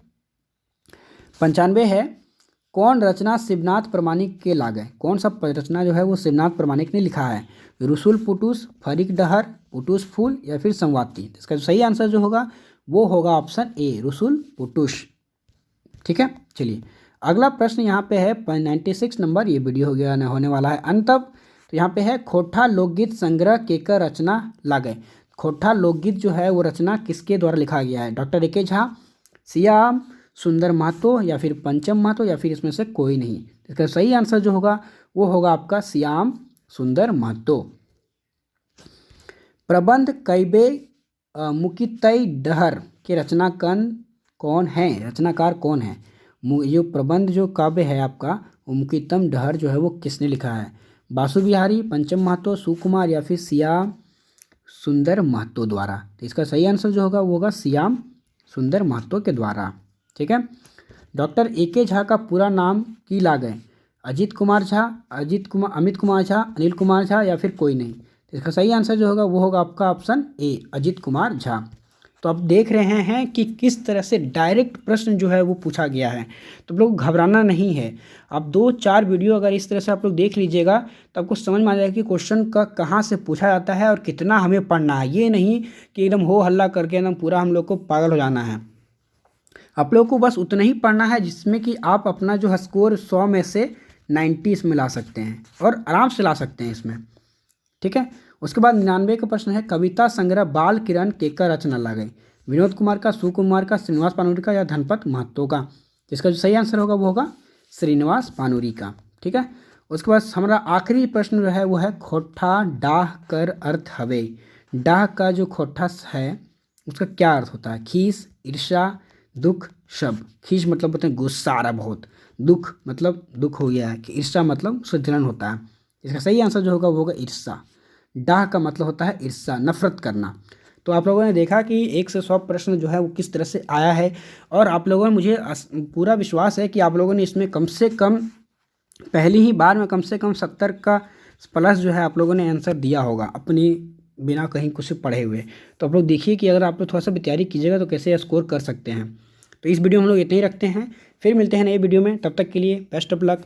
95 है कौन रचना शिवनाथ प्रमाणिक के लागे। कौन सा रचना जो है वो शिवनाथ प्रमाणिक ने लिखा है। रुसुल पुटुस, फरीक डहर, पुटुस फूल, या फिर संवाती। इसका जो सही आंसर जो होगा वो होगा ऑप्शन ए, रुसुल पुटुस। ठीक है। चलिए अगला प्रश्न यहाँ पे है 96 नंबर, ये वीडियो हो गया होने वाला है अंत तक। तो यहाँ पे है खोटा लोकगीत संग्रह केकर रचना लागे। खोटा लोकगीत जो है वो रचना किसके द्वारा लिखा गया है। Doctor A.K. झा, श्याम सुंदर महतो, या फिर पंचम महतो, या फिर इसमें से कोई नहीं। इसका सही आंसर जो होगा वो होगा आपका श्याम सुंदर महतो। प्रबंध कैबे मुकितई डहर के रचनाकार कौन है। जो प्रबंध जो काव्य है आपका वो मुकितम डहर जो है वो किसने लिखा है। बासु बिहारी, पंचम महतो, सुकुमार, या फिर श्याम सुंदर महतो द्वारा। तो इसका सही आंसर जो होगा वो होगा श्याम सुंदर महतो के द्वारा। ठीक है। Doctor A.K. झा का पूरा नाम की लागे। अमित कुमार झा, अनिल कुमार झा, या फिर कोई नहीं। तो इसका सही आंसर जो होगा वो होगा आपका ऑप्शन ए, अजित कुमार झा। तो आप देख रहे हैं कि किस तरह से डायरेक्ट प्रश्न जो है वो पूछा गया है। तो आप लोग घबराना नहीं है। आप 2-4 वीडियो अगर इस तरह से आप लोग देख लीजिएगा तो आपको समझ में आ जाएगा कि क्वेश्चन का कहाँ से पूछा जाता है और कितना हमें पढ़ना है। ये नहीं कि एकदम हो हल्ला करके एकदम पूरा हम लोग को पागल हो जाना है। आप लोग को बस उतना ही पढ़ना है जिसमें कि आप अपना जो है स्कोर 100 में से 90 इसमें ला सकते हैं, और आराम से ला सकते हैं इसमें। ठीक है। उसके बाद 99 का प्रश्न है कविता संग्रह बाल किरण केकर रचना लागे। विनोद कुमार का, सुकुमार का, श्रीनिवास पानूरी का, या धनपत महतो का। इसका जो सही आंसर होगा वो होगा श्रीनिवास पानूरी का। ठीक है। उसके बाद हमारा आखिरी प्रश्न जो है वो है खोठा डाह कर अर्थ हवे। डाह का जो खोठा है उसका क्या अर्थ होता है। खीस, ईर्षा, दुख, शब। खीस मतलब बोलते हैं गुस्सा आ रहा बहुत, दुख मतलब दुख हो गया है, कि ईर्षा मतलब उससे जलन होता है। इसका सही आंसर जो होगा वो होगा ईर्षा। डाह का मतलब होता है ईर्षा, नफरत करना। तो आप लोगों ने देखा कि 1 से 100 प्रश्न जो है वो किस तरह से आया है, और आप लोगों ने, मुझे पूरा विश्वास है कि आप लोगों ने इसमें कम से कम पहली ही बार में कम से कम 70 का प्लस जो है आप लोगों ने आंसर दिया होगा अपनी बिना कहीं कुछ पढ़े हुए। तो आप लोग देखिए कि अगर आप लोग थोड़ा सा भी तैयारी कीजिएगा तो कैसे स्कोर कर सकते हैं। तो इस वीडियो में हम लोग इतना ही रखते हैं, फिर मिलते हैं नए वीडियो में। तब तक के लिए बेस्ट ऑफ लक।